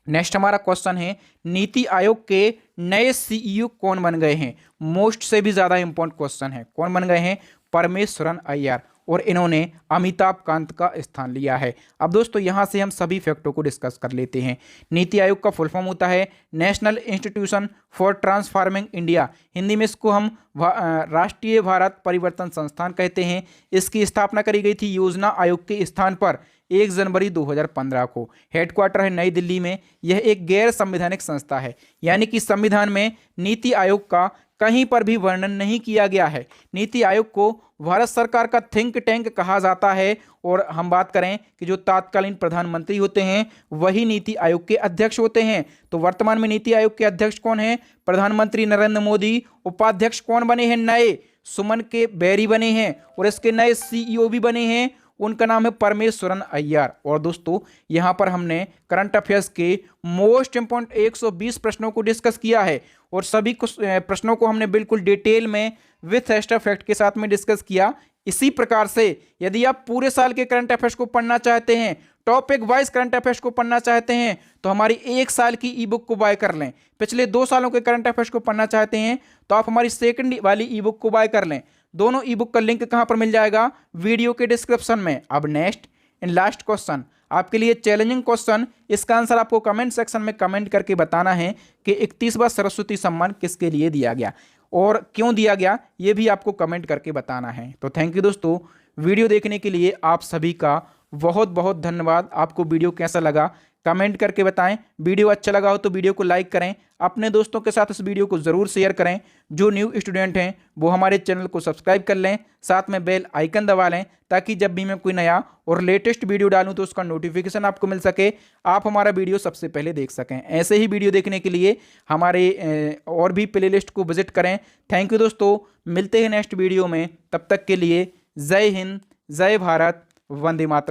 नेक्स्ट हमारा क्वेश्चन है, नीति आयोग के नए सीईओ कौन बन गए हैं। मोस्ट से भी ज्यादा इंपॉर्टेंट क्वेश्चन है, कौन बन गए हैं, परमेश्वरन अय्यर, और इन्होंने अमिताभ कांत का स्थान लिया है। अब दोस्तों यहां से हम सभी फैक्टों को डिस्कस कर लेते हैं। नीति आयोग का फुल फॉर्म होता है national institution for transforming India, Hindi में इसको हम राष्ट्रीय भारत परिवर्तन संस्थान कहते हैं। इसकी स्थापना करी गई थी योजना आयोग के स्थान पर 1 जनवरी 2015 को। हेडक्वार्टर है नई दिल्ली में। यह एक गैर संवैधानिक संस्था है, यानी कि संविधान में नीति आयोग का कहीं पर भी वर्णन नहीं किया गया है। नीति आयोग को भारत सरकार का थिंक टैंक कहा जाता है और हम बात करें कि जो तत्कालीन प्रधानमंत्री होते हैं वही नीति आयोग के अध्यक्ष होते हैं। तो वर्तमान में नीति आयोग के अध्यक्ष कौन है, प्रधानमंत्री नरेंद्र मोदी। उपाध्यक्ष कौन बने हैं, नए सुमन के बेरी बने हैं और इसके नए सीईओ भी बने हैं, उनका नाम है परमेश्वरन अय्यर। और दोस्तों यहाँ पर हमने करंट अफेयर्स के मोस्ट इंपॉर्टेंट 120 प्रश्नों को डिस्कस किया है और सभी प्रश्नों को हमने बिल्कुल डिटेल में विथ एक्स्ट्रा फैक्ट के साथ में डिस्कस किया। इसी प्रकार से यदि आप पूरे साल के करंट अफेयर्स को पढ़ना चाहते हैं, टॉपिक वाइज करंट अफेयर्स को पढ़ना चाहते हैं, तो हमारी 1 साल की ई बुक को बाय कर लें। पिछले 2 सालों के करंट अफेयर्स को पढ़ना चाहते हैं तो आप हमारी सेकंड वाली ई बुक को बाय कर लें। दोनों ई बुक का लिंक कहां पर मिल जाएगा, वीडियो के डिस्क्रिप्शन में। अब नेक्स्ट एंड लास्ट क्वेश्चन आपके लिए चैलेंजिंग क्वेश्चन, इसका आंसर आपको कमेंट सेक्शन में कमेंट करके बताना है कि 31वां सरस्वती सम्मान किसके लिए दिया गया और क्यों दिया गया, ये भी आपको कमेंट करके बताना है। तो थैंक यू दोस्तों, वीडियो देखने के लिए आप सभी का बहुत बहुत धन्यवाद। आपको वीडियो कैसा लगा कमेंट करके बताएं। वीडियो अच्छा लगा हो तो वीडियो को लाइक करें, अपने दोस्तों के साथ इस वीडियो को ज़रूर शेयर करें। जो न्यू स्टूडेंट हैं वो हमारे चैनल को सब्सक्राइब कर लें, साथ में बेल आइकन दबा लें ताकि जब भी मैं कोई नया और लेटेस्ट वीडियो डालूं तो उसका नोटिफिकेशन आपको मिल सके, आप हमारा वीडियो सबसे पहले देख सकें। ऐसे ही वीडियो देखने के लिए हमारे और भी प्लेलिस्ट को विजिट करें। थैंक यू दोस्तों, मिलते हैं नेक्स्ट वीडियो में, तब तक के लिए जय हिंद, जय भारत, वंदे मातरम।